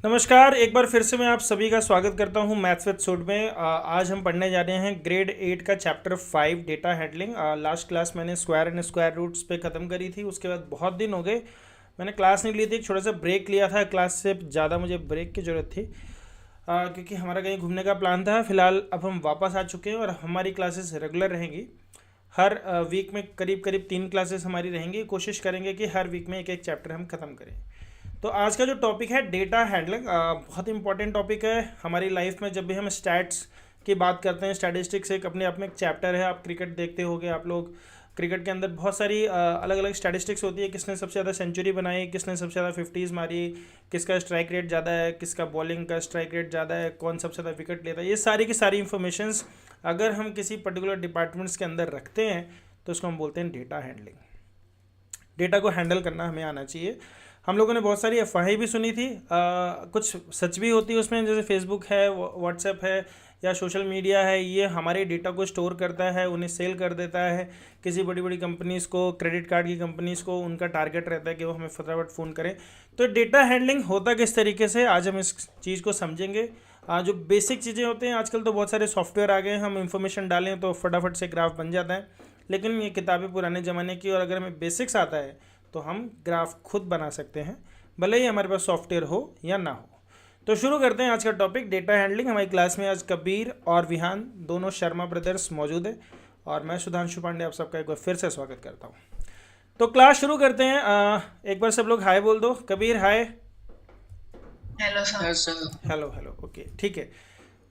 नमस्कार, एक बार फिर से मैं आप सभी का स्वागत करता हूं मैथ्स विद सूट में। आज हम पढ़ने जा रहे हैं ग्रेड 8 का chapter 5 data handling. Last class मैंने स्क्वायर एंड स्क्वायर रूट्स पे ख़त्म करी थी। उसके बाद बहुत दिन हो गए मैंने क्लास नहीं ली थी, एक छोटा सा ब्रेक लिया था। क्लास से ज़्यादा मुझे ब्रेक की ज़रूरत थी क्योंकि हमारा कहीं घूमने का प्लान था। फिलहाल अब हम वापस आ चुके हैं और हमारी क्लासेस रेगुलर रहेंगी। हर वीक में करीब करीब 3 क्लासेस हमारी रहेंगी। कोशिश करेंगे कि हर वीक में एक एक चैप्टर हम ख़त्म करें। तो आज का जो टॉपिक है डेटा हैंडलिंग, बहुत इंपॉर्टेंट टॉपिक है हमारी लाइफ में। जब भी हम स्टैट्स की बात करते हैं, स्टैटिस्टिक्स एक अपने आप में एक चैप्टर है। आप क्रिकेट देखते होगे, आप लोग क्रिकेट के अंदर बहुत सारी अलग अलग स्टैटिस्टिक्स होती है। किसने सबसे ज़्यादा सेंचुरी बनाई, किसने सबसे ज़्यादा फिफ्टीज़ मारी, किसका स्ट्राइक रेट ज़्यादा है, किसका बॉलिंग का स्ट्राइक रेट ज़्यादा है, कौन सबसे ज़्यादा विकेट लेता है। ये सारी की सारी इन्फॉर्मेशंस अगर हम किसी पर्टिकुलर डिपार्टमेंट्स के अंदर रखते हैं तो उसको हम बोलते हैं डेटा हैंडलिंग। डेटा को हैंडल करना हमें आना चाहिए। हम लोगों ने बहुत सारी अफवाहें भी सुनी थी, कुछ सच भी होती है उसमें, जैसे फेसबुक है, व्हाट्सएप है या सोशल मीडिया है, ये हमारे डेटा को स्टोर करता है, उन्हें सेल कर देता है किसी बड़ी बड़ी कंपनीज़ को, क्रेडिट कार्ड की कंपनीज़ को। उनका टारगेट रहता है कि वो हमें फटाफट फ़ोन करें। तो डेटा हैंडलिंग होता किस तरीके से, आज हम इस चीज़ को समझेंगे। जो बेसिक चीज़ें होते हैं, आजकल तो बहुत सारे सॉफ्टवेयर आ गए हैं, हम इंफॉर्मेशन डालें तो फटाफट से ग्राफ बन जाता है। लेकिन ये किताबें पुराने ज़माने की, और अगर हमें बेसिक्स आता है तो हम ग्राफ खुद बना सकते हैं, भले ही हमारे पास सॉफ्टवेयर हो या ना हो। तो शुरू करते हैं आज का टॉपिक डेटा हैंडलिंग। हमारी क्लास में आज कबीर और विहान दोनों शर्मा ब्रदर्स मौजूद है और मैं सुधांशु पांडे आप सबका एक बार फिर से स्वागत करता हूँ। तो क्लास शुरू करते हैं। एक बार सब लोग हाय बोल दो। Kabir hi. Hello sir. Hello hello, okay ठीक है।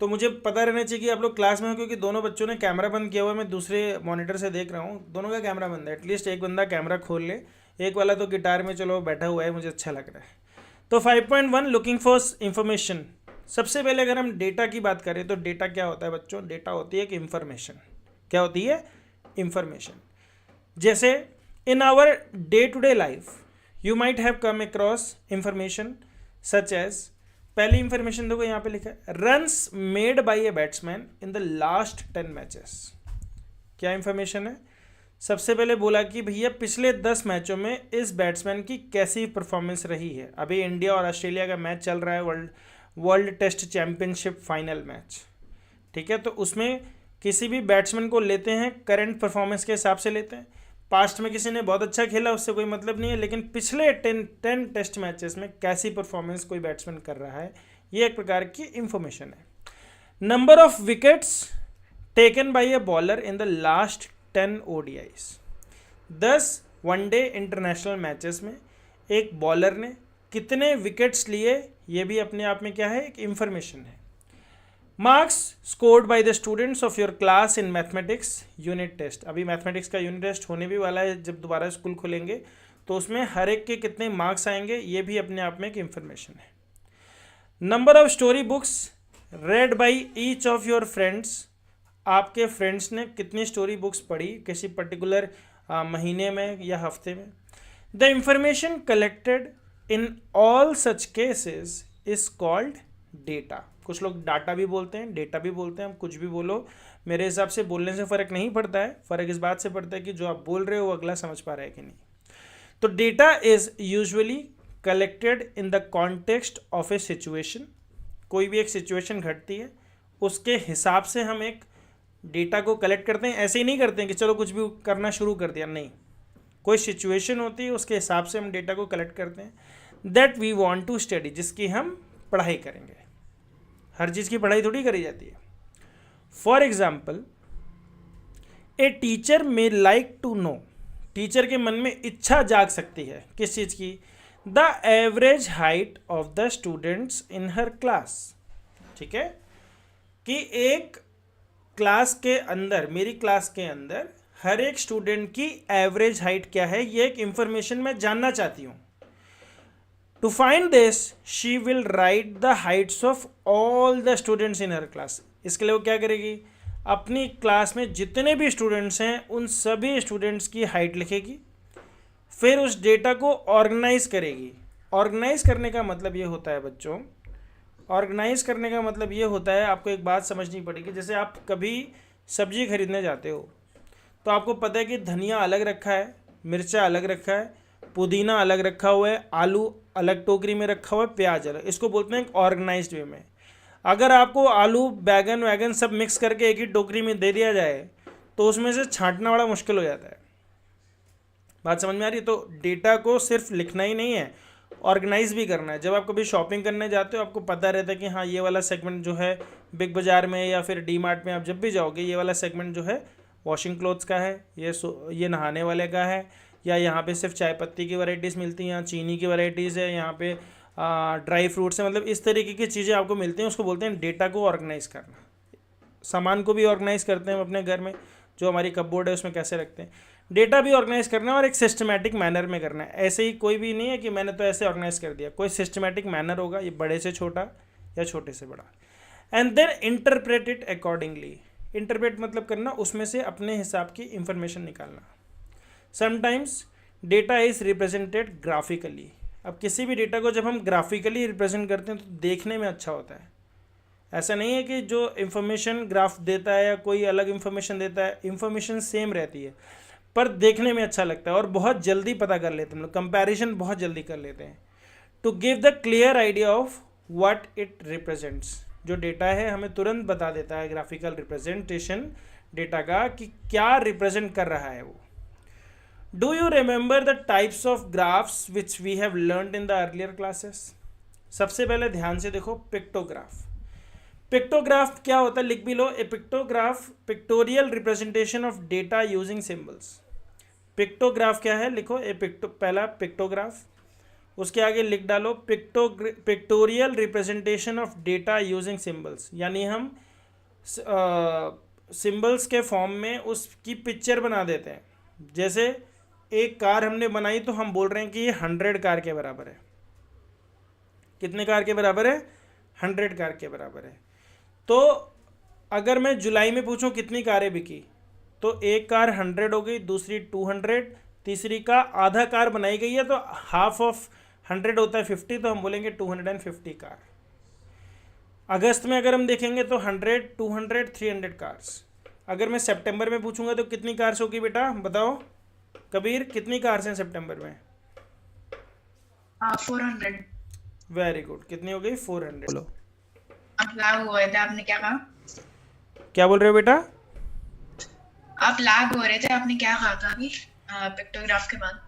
तो मुझे पता रहना चाहिए कि आप लोग क्लास में हो, क्योंकि दोनों बच्चों ने कैमरा बंद किया हुआ है। मैं दूसरे मॉनिटर से देख रहा हूँ, दोनों का कैमरा बंद है। एटलीस्ट एक बंदा कैमरा खोल ले। एक वाला तो गिटार में चलो बैठा हुआ है, मुझे अच्छा लग रहा है। तो 5.1 लुकिंग फॉर इंफॉर्मेशन। सबसे पहले अगर हम डेटा की बात करें तो डेटा क्या होता है बच्चों? डेटा होती है एक इंफॉर्मेशन। क्या होती है? इंफॉर्मेशन। जैसे in our day to day life you might have come across information such as, पहली इंफॉर्मेशन देखो यहाँ पे लिखा है, runs made by a batsman in the last 10 matches. क्या इंफॉर्मेशन है? सबसे पहले बोला कि भैया पिछले 10 मैचों में इस बैट्समैन की कैसी परफॉर्मेंस रही है। अभी इंडिया और ऑस्ट्रेलिया का मैच चल रहा है, world test championship final match, ठीक है। तो उसमें किसी भी बैट्समैन को लेते हैं करंट परफॉर्मेंस के हिसाब से लेते हैं। पास्ट में किसी ने बहुत अच्छा खेला, उससे कोई मतलब नहीं है, लेकिन पिछले 10 टेस्ट मैचेस में कैसी परफॉर्मेंस कोई बैट्समैन कर रहा है, ये एक प्रकार की इंफॉर्मेशन है। Number of wickets taken by a bowler in the last 10 ODIs. 10 one day international matches में एक बॉलर ने कितने विकेट्स लिए, ये भी अपने आप में क्या है? एक इंफॉर्मेशन है। Marks scored by the students of your class in mathematics unit test. अभी मैथमेटिक्स का यूनिट टेस्ट होने भी वाला है, जब दोबारा स्कूल खुलेंगे तो उसमें हर एक के कितने मार्क्स आएंगे, ये भी अपने आप में एक इंफॉर्मेशन है। Number of story books red by each of your friends. आपके फ्रेंड्स ने कितनी स्टोरी बुक्स पढ़ी किसी पर्टिकुलर महीने में या हफ्ते में। The information collected in all such cases is called data. कुछ लोग डाटा भी बोलते हैं, डेटा भी बोलते हैं, हम कुछ भी बोलो, मेरे हिसाब से बोलने से फ़र्क नहीं पड़ता है। फ़र्क इस बात से पड़ता है कि जो आप बोल रहे हो वो अगला समझ पा रहा है कि नहीं। तो data is usually collected in the context of A situation. कोई भी एक सिचुएशन घटती है, उसके हिसाब से हम एक डेटा को कलेक्ट करते हैं। ऐसे ही नहीं करते हैं कि चलो कुछ भी करना शुरू कर दिया, नहीं। कोई सिचुएशन होती है, उसके हिसाब से हम डेटा को कलेक्ट करते हैं। That we want to study, जिसकी हम पढ़ाई करेंगे। हर चीज़ की पढ़ाई थोड़ी करी जाती है। For example a teacher may like to know. Teacher के मन में इच्छा जाग सकती है किस चीज़ की? The average height of the students in her class. ठीक है, कि एक क्लास के अंदर, मेरी क्लास के अंदर हर एक स्टूडेंट की एवरेज हाइट क्या है, ये एक इंफॉर्मेशन मैं जानना चाहती हूँ। To find this she will write the heights of all the students in her class. इसके लिए वो क्या करेगी? अपनी क्लास में जितने भी स्टूडेंट्स हैं उन सभी स्टूडेंट्स की हाइट लिखेगी, फिर उस डेटा को ऑर्गेनाइज करेगी। ऑर्गेनाइज करने का मतलब ये होता है बच्चों, ऑर्गेनाइज करने का मतलब ये होता है, आपको एक बात समझनी पड़ेगी। जैसे आप कभी सब्जी खरीदने जाते हो तो आपको पता है कि धनिया अलग रखा है, मिर्चा अलग रखा है, पुदीना अलग रखा हुआ है, आलू अलग टोकरी में रखा हुआ है, प्याज अलग। इसको बोलते हैं ऑर्गेनाइज्ड वे में। अगर आपको आलू बैगन वैगन सब मिक्स करके एक ही टोकरी में दे दिया जाए तो उसमें से छांटना बड़ा मुश्किल हो जाता है। बात समझ में आ रही है? तो डेटा को सिर्फ लिखना ही नहीं है, ऑर्गेनाइज भी करना है। जब आप कभी शॉपिंग करने जाते हो आपको पता रहता है कि हाँ ये वाला सेगमेंट जो है बिग बाज़ार में या फिर डी मार्ट में आप जब भी जाओगे, ये वाला सेगमेंट जो है वॉशिंग क्लोथ्स का है, ये नहाने वाले का है, या यहाँ पे सिर्फ चाय पत्ती की वैरायटीज़ मिलती हैं, यहाँ चीनी की वैरायटीज़ है, यहाँ पे ड्राई फ्रूट्स है। मतलब इस तरीके की चीज़ें आपको मिलती हैं। उसको बोलते हैं डेटा को ऑर्गेनाइज करना। सामान को भी ऑर्गेनाइज करते हैं हम अपने घर में, जो हमारी कपबोर्ड है उसमें कैसे रखते हैं। डेटा भी ऑर्गेनाइज करना है और एक सिस्टमेटिक मैनर में करना है। ऐसे ही कोई भी नहीं है कि मैंने तो ऐसे ऑर्गेनाइज कर दिया, कोई सिस्टमेटिक मैनर होगा, ये बड़े से छोटा या छोटे से बड़ा। And then interpret it accordingly. Interpret मतलब करना, उसमें से अपने हिसाब की इंफॉर्मेशन निकालना। Sometimes data is represented graphically. अब किसी भी डेटा को जब हम ग्राफिकली रिप्रेजेंट करते हैं तो देखने में अच्छा होता है। ऐसा नहीं है कि जो इन्फॉर्मेशन ग्राफ देता है या कोई अलग इन्फॉर्मेशन देता है, इन्फॉर्मेशन सेम रहती है पर देखने में अच्छा लगता है और बहुत जल्दी पता कर लेते हैं हम लोग, कंपैरिजन बहुत जल्दी कर लेते हैं। To give the clear idea of what it represents. जो डेटा है हमें तुरंत बता देता है ग्राफिकल रिप्रेजेंटेशन डेटा का कि क्या रिप्रेजेंट कर रहा है वो। Do you remember the types of graphs which we have learned in the earlier classes? सबसे पहले ध्यान से देखो, पिक्टोग्राफ। पिक्टोग्राफ क्या होता है लिख भी लो। A pictograph pictorial representation of data using symbols. Pictograph क्या है लिखो। पहला पिक्टोग्राफ, उसके आगे लिख डालो pictorial representation of data using symbols. यानी हम सिंबल्स के फॉर्म में उसकी पिक्चर बना देते हैं। जैसे एक कार हमने बनाई तो हम बोल रहे हैं कि ये 100 कार के बराबर है। कितने कार के बराबर है? 100 कार के बराबर है। तो अगर मैं जुलाई में पूछूं कितनी कारें बिकी, तो एक कार 100 हो गई, दूसरी 200, तीसरी का आधा कार बनाई गई है तो हाफ ऑफ 100 होता है 50, तो हम बोलेंगे 250 कार। अगस्त में अगर हम देखेंगे तो 100, 200, 300 कार्स। अगर मैं सितंबर में पूछूंगा तो कितनी कार्स होगी बेटा बताओ? कबीर कितनी कार्स हैं सितंबर में? 400। वेरी गुड, कितनी हो गई? 400। बोलो, आप लाग हो रहे थे, आपने क्या कहा? क्या बोल रहे हो बेटा? आप लाग हो रहे थे, आपने क्या कहा था अभी पिक्टोग्राफ के बाद?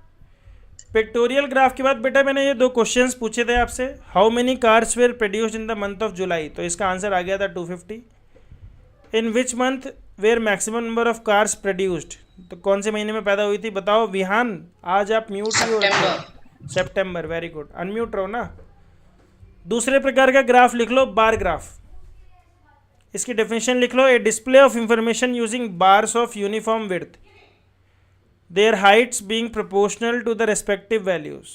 पिक्टोरियल ग्राफ के बाद बेटा मैंने ये 2 क्वेश्चंस पूछे थे आपसे। How many cars were produced in the month of July, तो इसका आंसर आ गया था 250। In which month were maximum number of cars produced, तो कौन से महीने में पैदा हुई थी बताओ? विहान आज आप म्यूट ही हो रहे हो। सितंबर, वेरी गुड, अनम्यूट रहो ना। दूसरे प्रकार का ग्राफ लिख लो, बार ग्राफ। इसकी डेफिनेशन लिख लो। A display of information using bars of uniform width, their heights being proportional to the respective values.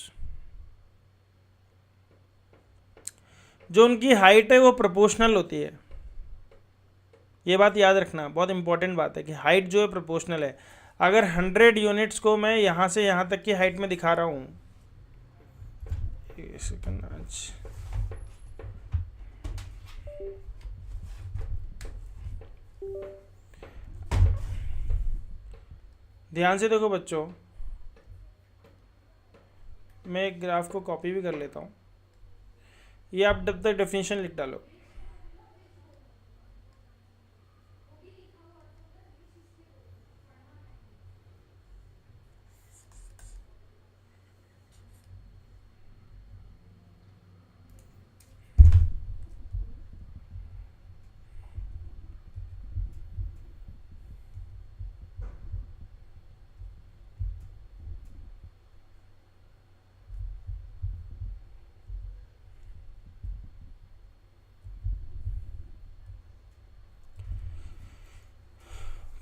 जो उनकी हाइट है वो प्रोपोर्शनल होती है। ये बात याद रखना, बहुत इंपॉर्टेंट बात है कि हाइट जो है प्रोपोर्शनल है। अगर 100 यूनिट्स को मैं यहाँ से यहाँ तक की हाइट में दिखा रहा हूँ, ध्यान से देखो बच्चों, मैं एक ग्राफ को कॉपी भी कर लेता हूँ। ये आप तब तक डेफिनेशन लिख डालो।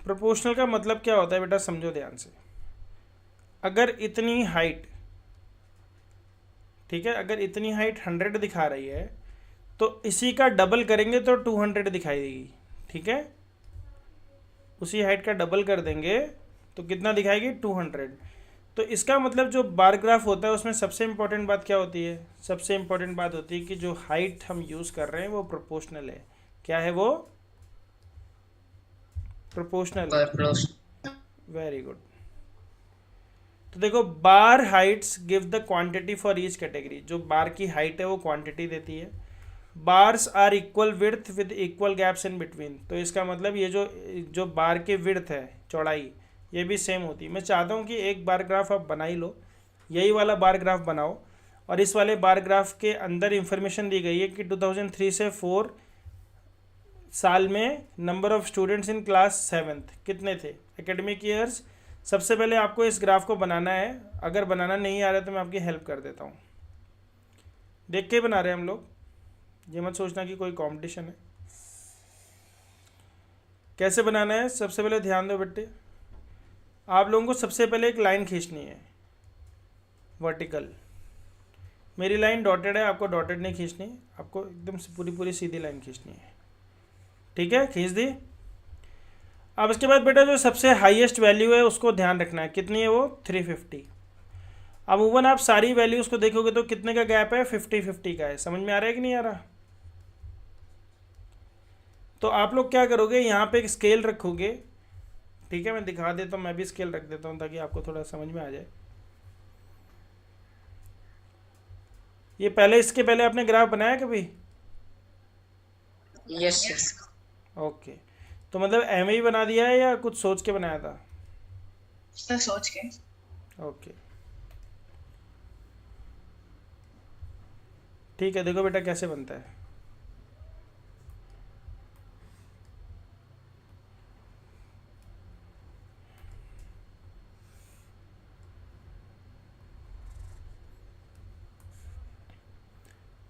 प्रोपोर्शनल का मतलब क्या होता है बेटा, समझो ध्यान से। अगर इतनी हाइट, ठीक है, अगर इतनी हाइट 100 दिखा रही है तो इसी का डबल करेंगे तो 200 दिखाई देगी। ठीक है, उसी हाइट का डबल कर देंगे तो कितना दिखाएगी? 200। तो इसका मतलब जो बार ग्राफ होता है उसमें सबसे इंपॉर्टेंट बात क्या होती है? सबसे इंपॉर्टेंट बात होती है कि जो हाइट हम यूज़ कर रहे हैं वो प्रोपोर्शनल है। क्या है वो? प्रोपोर्शनल। Very good. तो देखो bar heights give the quantity for each category, जो बार की हाइट है वो क्वांटिटी देती है। Bars are equal width with equal gaps in between, तो इसका मतलब ये जो जो बार की विड्थ है, चौड़ाई, ये भी सेम होती है। मैं चाहता हूँ कि एक बार ग्राफ आप बना ही लो, यही वाला बार ग्राफ बनाओ, और इस वाले बार ग्राफ के अंदर इंफॉर्मेशन दी गई है कि 2003 से 4 साल में number of students in class 7th कितने थे, एकेडमिक ईयर्स। सबसे पहले आपको इस ग्राफ को बनाना है, अगर बनाना नहीं आ रहा है तो मैं आपकी हेल्प कर देता हूँ। देख के बना रहे हैं हम लोग, ये मत सोचना कि कोई कंपटीशन है। कैसे बनाना है, सबसे पहले ध्यान दो बेटे, आप लोगों को सबसे पहले एक लाइन खींचनी है वर्टिकल। मेरी लाइन डॉटेड है, आपको डॉटेड नहीं खींचनी, आपको एकदम से पूरी पूरी सीधी लाइन खींचनी है। ठीक है, खींच दी। अब इसके बाद बेटा जो सबसे हाईएस्ट वैल्यू है उसको ध्यान रखना है, कितनी है वो, 350। अब अमूमन आप सारी वैल्यूज को देखोगे तो कितने का गैप है, 50-50 का है। समझ में आ रहा है कि नहीं आ रहा। तो आप लोग क्या करोगे, यहाँ पे एक स्केल रखोगे। ठीक है, मैं दिखा देता हूँ, मैं भी स्केल रख देता हूँ ताकि आपको थोड़ा समझ में आ जाए। ये पहले, इसके पहले आपने ग्राफ बनाया कभी? Yes yes sir. ओके, तो मतलब एम ही बना दिया है या कुछ सोच के बनाया था? सर, सोच के। ओके ठीक है, देखो बेटा कैसे बनता है।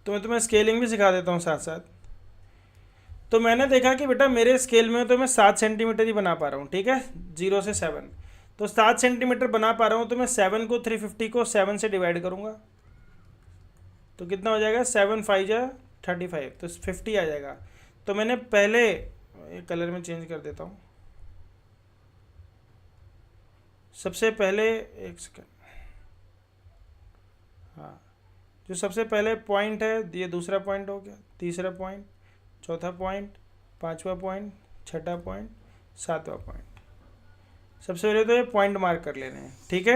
तो मैं तुम्हें स्केलिंग भी सिखा देता हूँ साथ साथ। तो मैंने देखा कि बेटा मेरे स्केल में तो मैं 7 सेंटीमीटर ही बना पा रहा हूँ। ठीक है, 0 से 7, तो 7 सेंटीमीटर बना पा रहा हूँ। तो मैं 7 को 350 को 7 से डिवाइड करूँगा, तो कितना हो जाएगा, 7×5 = 35, तो 50 आ जाएगा। तो मैंने पहले कलर में चेंज कर देता हूँ। सबसे पहले एक सेकेंड, हाँ, जो सबसे पहले पॉइंट है ये दूसरा पॉइंट हो गया, तीसरा पॉइंट, चौथा पॉइंट, पांचवा पॉइंट, छठा पॉइंट, सातवां पॉइंट। सबसे पहले तो ये पॉइंट मार्क कर लेने हैं। ठीक है,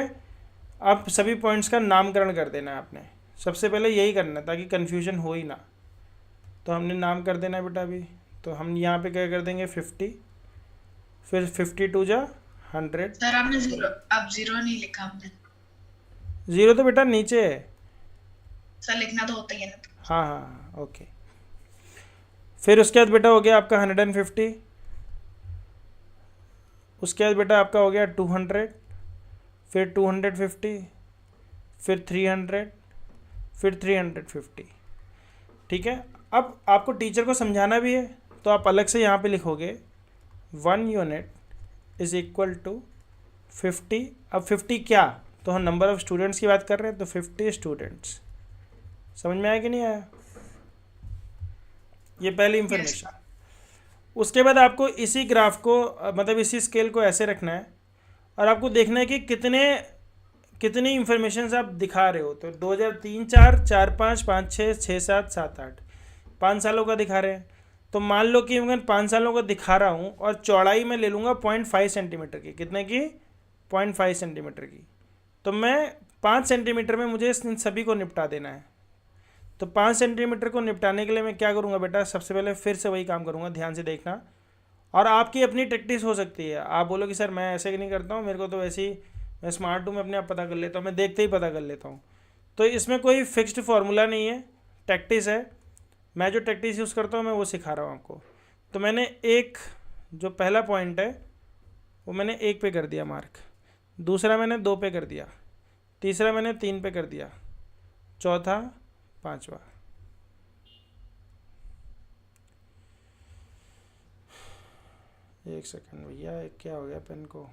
अब सभी पॉइंट्स का नामकरण कर देना है आपने, सबसे पहले यही करना है ताकि कन्फ्यूजन हो ही ना। तो हमने नाम कर देना है बेटा अभी। तो हम यहाँ पे क्या कर देंगे, 50, फिर 50×2 = 100। सर, आपने जीरो, अब जीरो नहीं लिखा हमने। ज़ीरो तो बेटा नीचे है। सर, लिखना तो होता ही है ना। हाँ हाँ हाँ, ओके। फिर उसके बाद बेटा हो गया आपका 150, उसके बाद बेटा आपका हो गया 200, फिर 250, फिर 300, फिर 350। ठीक है, अब आपको टीचर को समझाना भी है तो आप अलग से यहाँ पे लिखोगे 1 यूनिट इज़ इक्वल टू 50। अब 50 क्या, तो हम नंबर ऑफ़ स्टूडेंट्स की बात कर रहे हैं, तो 50 स्टूडेंट्स। समझ में आया कि नहीं आया? ये पहली इंफॉर्मेशन। उसके बाद आपको इसी ग्राफ को मतलब इसी स्केल को ऐसे रखना है, और आपको देखना है कि कितनी इंफॉर्मेशन आप दिखा रहे हो। तो 2003, 4, 4, 5, 5, 6, 6, 7, 7, 8, 5 सालों का दिखा रहे हैं। तो मान लो कि मैं 5 सालों का दिखा रहा हूँ और चौड़ाई में ले लूँगा 0.5 सेंटीमीटर की। कितने की? 0.5 सेंटीमीटर की। तो मैं 5 सेंटीमीटर में मुझे इन सभी को निपटा देना है। तो 5 सेंटीमीटर को निपटाने के लिए मैं क्या करूँगा बेटा, सबसे पहले फिर से वही काम करूँगा, ध्यान से देखना। और आपकी अपनी प्रैक्टिस हो सकती है, आप बोलो कि सर मैं ऐसे नहीं करता हूँ, मेरे को तो ऐसे ही, मैं स्मार्ट हूँ, मैं अपने आप पता कर लेता हूँ, मैं देखते ही पता कर लेता हूँ। तो इसमें कोई फिक्स्ड फार्मूला नहीं है, प्रैक्टिस है। मैं जो प्रैक्टिस यूज़ करता हूँ मैं वो सिखा रहा हूँ आपको। तो मैंने एक, जो पहला पॉइंट है वो मैंने 1 पे कर दिया मार्क, दूसरा मैंने 2 पे कर दिया, तीसरा मैंने 3 पे कर दिया, चौथा, पाँचवा। एक सेकंड भैया, क्या हो गया पेन को?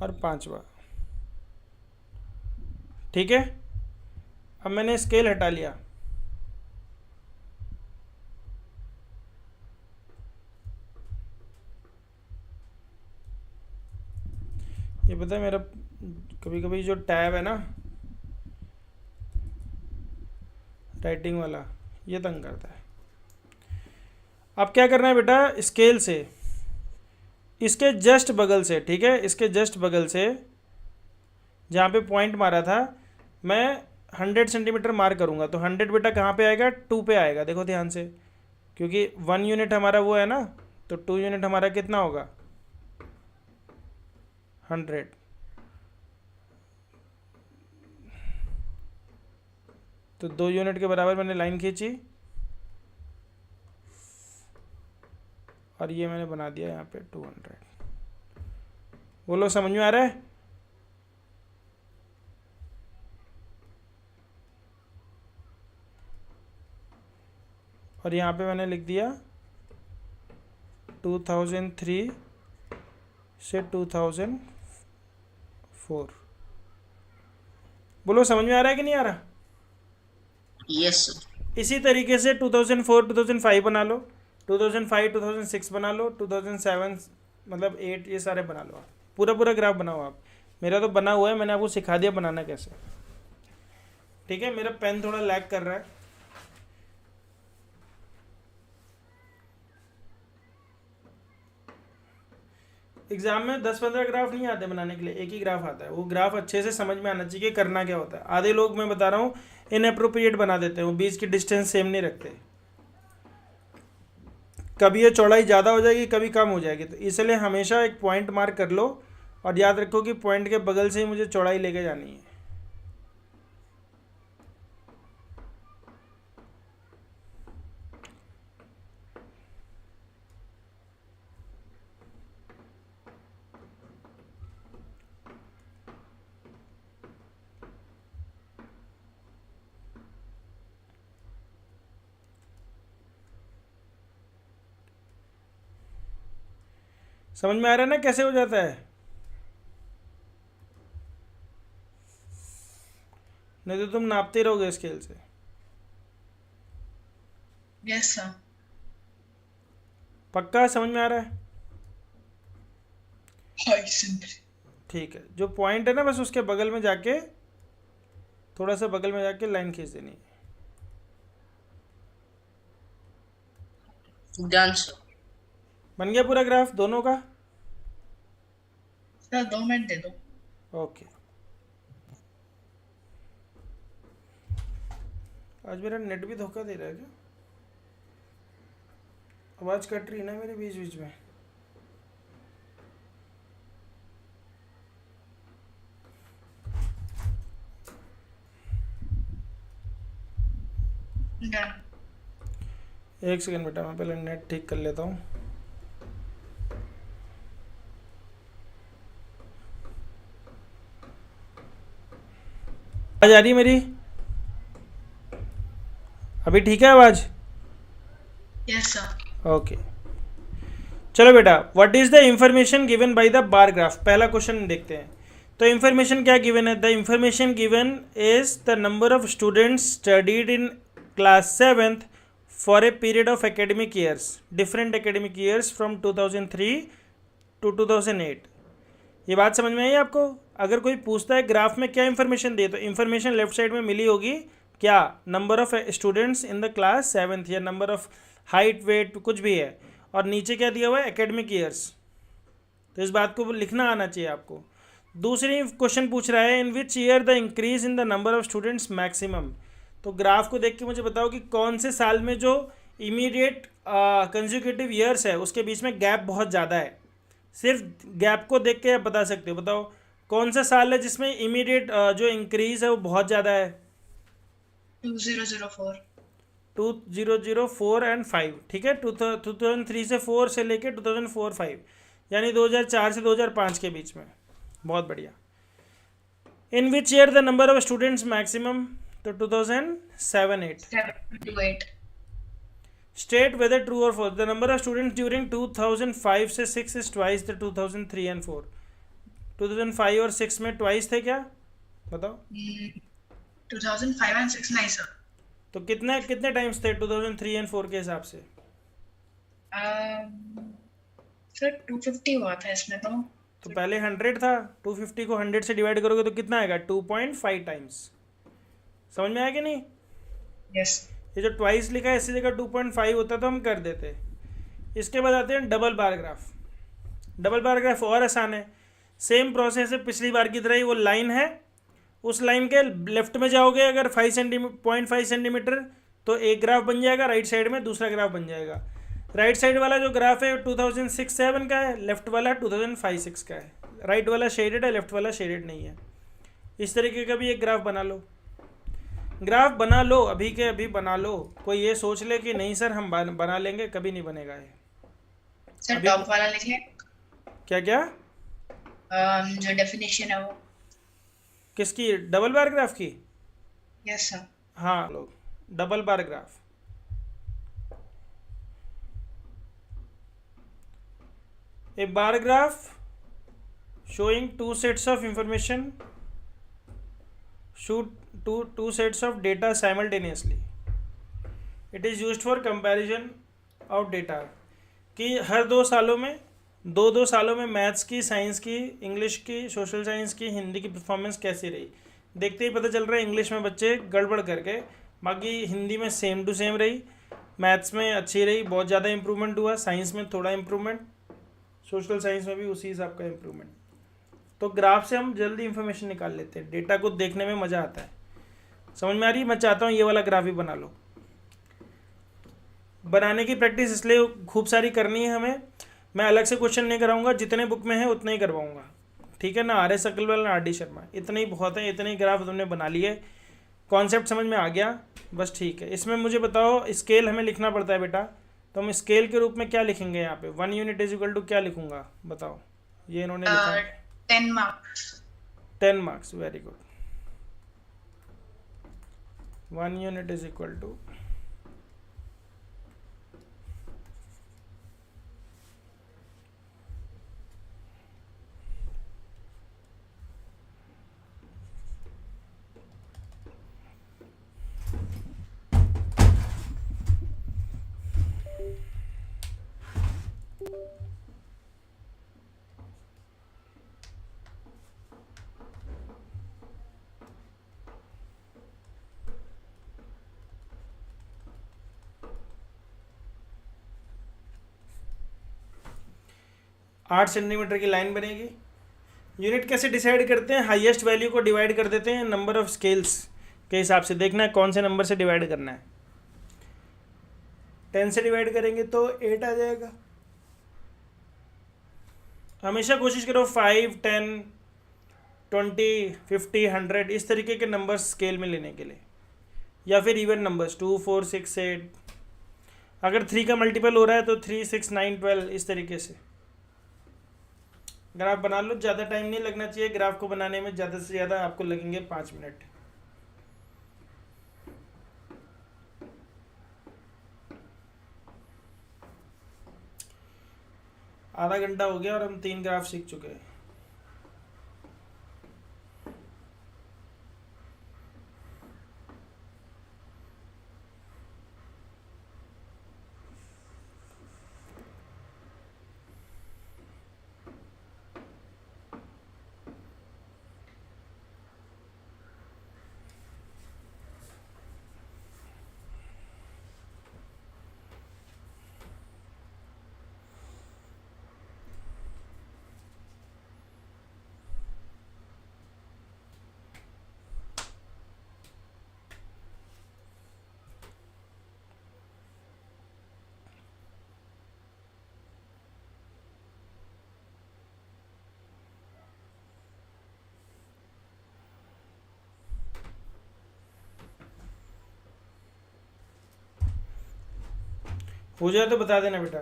और पांचवा। ठीक है, अब मैंने स्केल हटा लिया। ये पता है मेरा कभी कभी जो टैब है ना राइटिंग वाला, ये तंग करता है। अब क्या करना है बेटा, स्केल से इसके जस्ट बगल से, ठीक है, इसके जस्ट बगल से जहाँ पे पॉइंट मारा था मैं 100 सेंटीमीटर मार करूँगा। तो 100 बेटा कहाँ पे आएगा, 2 पे आएगा, देखो ध्यान से, क्योंकि 1 यूनिट हमारा वो है ना, तो 2 यूनिट हमारा कितना होगा, 100। तो 2 यूनिट के बराबर मैंने लाइन खींची और ये मैंने बना दिया यहाँ पे 200। बोलो समझ में आ रहा है? और यहाँ पे मैंने लिख दिया 2003 से 2004। बोलो समझ में आ रहा है कि नहीं आ रहा? Yes sir. इसी तरीके से 2004 2005 बना लो, 2005 2006 बना लो, 2007 मतलब 8, ये सारे बना लो। आप पूरा पूरा ग्राफ बनाओ आप। मेरा तो बना हुआ है, मैंने आपको सिखा दिया बनाना कैसे। ठीक है, मेरा पेन थोड़ा लैग कर रहा है। एग्जाम में 10-15 ग्राफ नहीं आते बनाने के लिए, एक ही ग्राफ आता है। वो ग्राफ अच्छे से समझ में आना चाहिए करना क्या होता है। आधे लोग, मैं बता रहा हूँ, इनअप्रोप्रिएट बना देते हैं, वो बीच की डिस्टेंस सेम नहीं रखते। कभी ये चौड़ाई ज़्यादा हो जाएगी, कभी कम हो जाएगी। तो इसलिए हमेशा एक पॉइंट मार्क कर लो और याद रखो कि पॉइंट के बगल से ही मुझे चौड़ाई लेके जानी है। समझ में आ रहा है ना कैसे हो जाता है? नहीं तो तुम नापते रहोगे स्केल से। Yes sir. पक्का समझ में आ रहा है? हाय सिंपल। ठीक है, जो पॉइंट है ना बस उसके बगल में जाके, थोड़ा सा बगल में जाके लाइन खींच देनी है। Done sir. बन गया पूरा ग्राफ दोनों का? सर 2 मिनट दे दो। ओके। आज मेरा नेट भी धोखा दे रहा है क्या? आवाज़ कट रही है ना मेरे बीच बीच में। डन। एक सेकंड बेटा, मैं पहले नेट ठीक कर लेता हूँ। आवाज आ रही है मेरी? अभी ठीक है आवाज? Yes sir. ओके, चलो बेटा, what is the information given by the bar graph? पहला क्वेश्चन देखते हैं। तो इंफॉर्मेशन क्या गिवन है? The information given is the number of students studied in class 7th for a period of academic years, different academic years from 2003 to 2008। ये बात समझ में आई आपको? अगर कोई पूछता है ग्राफ में क्या इंफॉर्मेशन दे, तो इंफॉर्मेशन लेफ्ट साइड में मिली होगी क्या, number of students in the class 7th या नंबर ऑफ हाइट वेट कुछ भी है, और नीचे क्या दिया हुआ है, एकेडमिक ईयर्स। तो इस बात को लिखना आना चाहिए आपको। दूसरी क्वेश्चन पूछ रहा है in which year the increase in the number of students maximum. तो ग्राफ को देख के मुझे बताओ कि कौन से साल में जो इमीडिएट कंसेक्यूटिव ईयर्स है उसके बीच में गैप बहुत ज़्यादा है। सिर्फ गैप को देख के आप बता सकते हो। बताओ कौन सा साल है जिसमें इमीडिएट जो इंक्रीज है वो बहुत ज़्यादा है? 2004। 2004 एंड 5, ठीक है। 2003 से 4 से लेके 2004-5, यानी 2004 से 2005 के बीच में। बहुत बढ़िया। In which year the number of students maximum? तो 2007-8। 7 to 8। स्टेट वेदर ट्रू और false, the number of students during 2005 से 6 इज ट्वाइस द 2003 एंड 4। 2005 और 6 में ट्वाइस थे क्या? बताओ। 2005 and 6 नहीं सर। तो कितने कितने टाइम्स थे 2003 एंड 4 के हिसाब से? सर 250 हुआ था इसमें तो। तो पहले 100 था, 250 को 100 से डिवाइड करोगे तो कितना आएगा? 2.5 टाइम्स। समझ में आया कि नहीं? यस। ये जो ट्वाइस लिखा है इसी जगह 2.5 होता तो हम कर देते। इसके बाद आते हैं double bar graph. Double bar graph और आसान है, सेम प्रोसेस है पिछली बार की तरह ही। वो लाइन है, उस लाइन के लेफ्ट में जाओगे अगर 0.5 सेंटीमीटर तो एक ग्राफ बन जाएगा, राइट साइड में दूसरा ग्राफ बन जाएगा। राइट साइड वाला जो ग्राफ है 2006-07 का है, लेफ्ट वाला 2005-06 का है। राइट वाला शेडेड है, लेफ्ट वाला शेडेड नहीं है। इस तरीके का भी एक ग्राफ बना लो। ग्राफ बना लो, अभी के अभी बना लो। कोई ये सोच ले कि नहीं सर हम बना लेंगे, कभी नहीं बनेगा ये। सर टॉप वाला लिखिए। क्या क्या? जो डेफिनेशन है वो। किसकी? डबल बार ग्राफ की? Yes sir. हाँ लो, double bar graph. A bar graph showing two sets of information, shoot two sets of data simultaneously. It is used for comparison of data. कि हर 2 सालों में दो सालों में मैथ्स की, साइंस की, इंग्लिश की, सोशल साइंस की, हिंदी की परफॉर्मेंस कैसी रही। देखते ही पता चल रहा है इंग्लिश में बच्चे गड़बड़ करके, बाकी हिंदी में सेम टू सेम रही, मैथ्स में अच्छी रही, बहुत ज़्यादा इंप्रूवमेंट हुआ, साइंस में थोड़ा इंप्रूवमेंट, सोशल साइंस में भी उसी हिसाब का इंप्रूवमेंट। तो ग्राफ से हम जल्दी इंफॉर्मेशन निकाल लेते हैं, डेटा को देखने में मज़ा आता है। समझ में आ रही? मैं चाहता हूँ ये वाला ग्राफ ही बना लो। बनाने की प्रैक्टिस इसलिए खूब सारी करनी है हमें। मैं अलग से क्वेश्चन नहीं कराऊंगा, जितने बुक में है उतने ही करवाऊंगा, ठीक है ना? आर एस अग्रवाल ना आर डी शर्मा, इतने ही बहुत है। इतने ही ग्राफ तुमने बना लिए, कॉन्सेप्ट समझ में आ गया, बस ठीक है। इसमें मुझे बताओ, स्केल हमें लिखना पड़ता है बेटा, तो हम स्केल के रूप में क्या लिखेंगे यहाँ पे? 1 यूनिट इज इक्वल टू क्या लिखूंगा बताओ? ये इन्होंने लिखा 10 marks. 10 marks, very good. 1 unit is equal to 8 centimetre की लाइन बनेगी। यूनिट कैसे डिसाइड करते हैं? हाईएस्ट वैल्यू को डिवाइड कर देते हैं नंबर ऑफ स्केल्स के हिसाब से। देखना है कौन से नंबर से डिवाइड करना है। 10 से डिवाइड करेंगे तो 8 आ जाएगा। हमेशा कोशिश करो 5, 10, 20, 50, 100 इस तरीके के नंबर स्केल में लेने के लिए, या फिर इवन नंबर्स 2, 4, 6, 8। अगर 3 का मल्टीपल हो रहा है तो 3, 6, 9, 12 इस तरीके से ग्राफ बना लो। ज़्यादा टाइम नहीं लगना चाहिए ग्राफ को बनाने में, ज़्यादा से ज़्यादा आपको लगेंगे 5 मिनट। आधा घंटा हो गया और हम 3 ग्राफ सीख चुके हैं। हो जाए तो बता देना बेटा।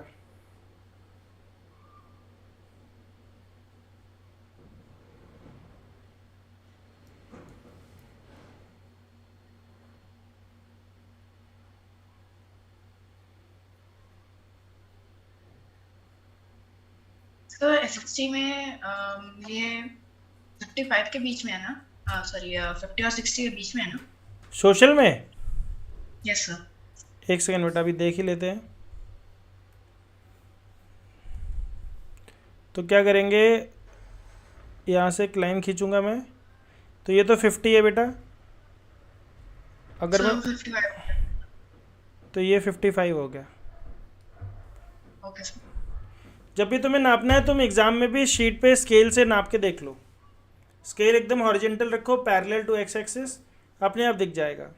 तो एसएसटी में ये 55 के बीच में है ना? सॉरी 50 और 60 के बीच में है ना? सोशल में? Yes sir. एक सेकंड बेटा, अभी देख ही लेते हैं। तो क्या करेंगे, यहाँ से एक लाइन खींचूंगा मैं, तो ये तो 50 है बेटा, अगर सो मैं 55। तो ये 55 हो गया। Okay sir. जब भी तुम्हें नापना है तुम एग्ज़ाम में भी शीट पे स्केल से नाप के देख लो, स्केल एकदम हॉरिजेंटल रखो पैरेलल टू एक्स एक्सिस, अपने आप दिख जाएगा।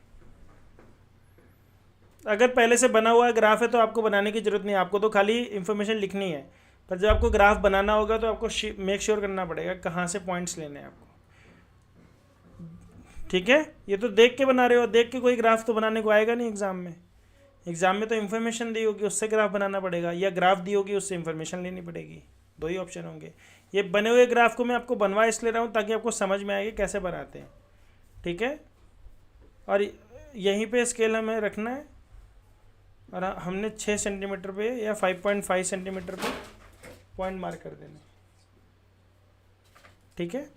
अगर पहले से बना हुआ ग्राफ है तो आपको बनाने की ज़रूरत नहीं है, आपको तो खाली इन्फॉर्मेशन लिखनी है। पर जब आपको ग्राफ बनाना होगा तो आपको मेक श्योर करना पड़ेगा कहाँ से पॉइंट्स लेने हैं आपको। ठीक है, ये तो देख के बना रहे हो, देख के कोई ग्राफ तो बनाने को आएगा नहीं एग्ज़ाम में। एग्ज़ाम में तो इन्फॉर्मेशन दी होगी उससे ग्राफ बनाना पड़ेगा, या ग्राफ दी होगी उससे इन्फॉर्मेशन लेनी पड़ेगी, दो ही ऑप्शन होंगे। ये बने हुए ग्राफ को मैं आपको बनवा इसलिए रहा हूँ ताकि आपको समझ में आएगी कैसे बनाते हैं। ठीक है, और यहीं पे स्केल हमें रखना है, और हमने 6 सेंटीमीटर पे या 5.5 सेंटीमीटर पे पॉइंट मार्क कर देने। ठीक है,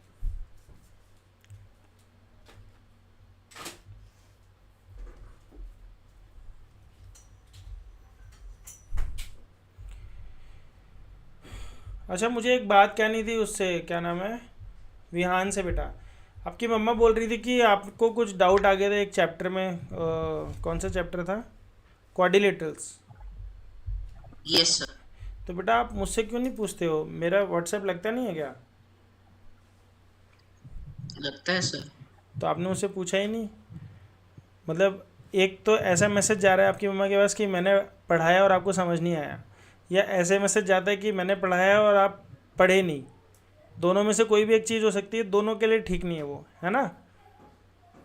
अच्छा मुझे एक बात कहनी थी उससे, क्या नाम है, विहान से बेटा। आपकी मम्मा बोल रही थी कि आपको कुछ डाउट आ गया था एक चैप्टर में, कौन सा चैप्टर था, क्वाड्रिलेटरल्स। Yes sir. तो बेटा आप मुझसे क्यों नहीं पूछते हो, मेरा व्हाट्सएप लगता नहीं है क्या? लगता है सर। तो आपने मुझसे पूछा ही नहीं। मतलब एक तो ऐसा मैसेज जा रहा है आपकी मम्मा के पास कि मैंने पढ़ाया और आपको समझ नहीं आया, या ऐसे मैसेज जाता है कि मैंने पढ़ाया और आप पढ़े नहीं। दोनों में से कोई भी एक चीज़ हो सकती है, दोनों के लिए ठीक नहीं है वो, है ना।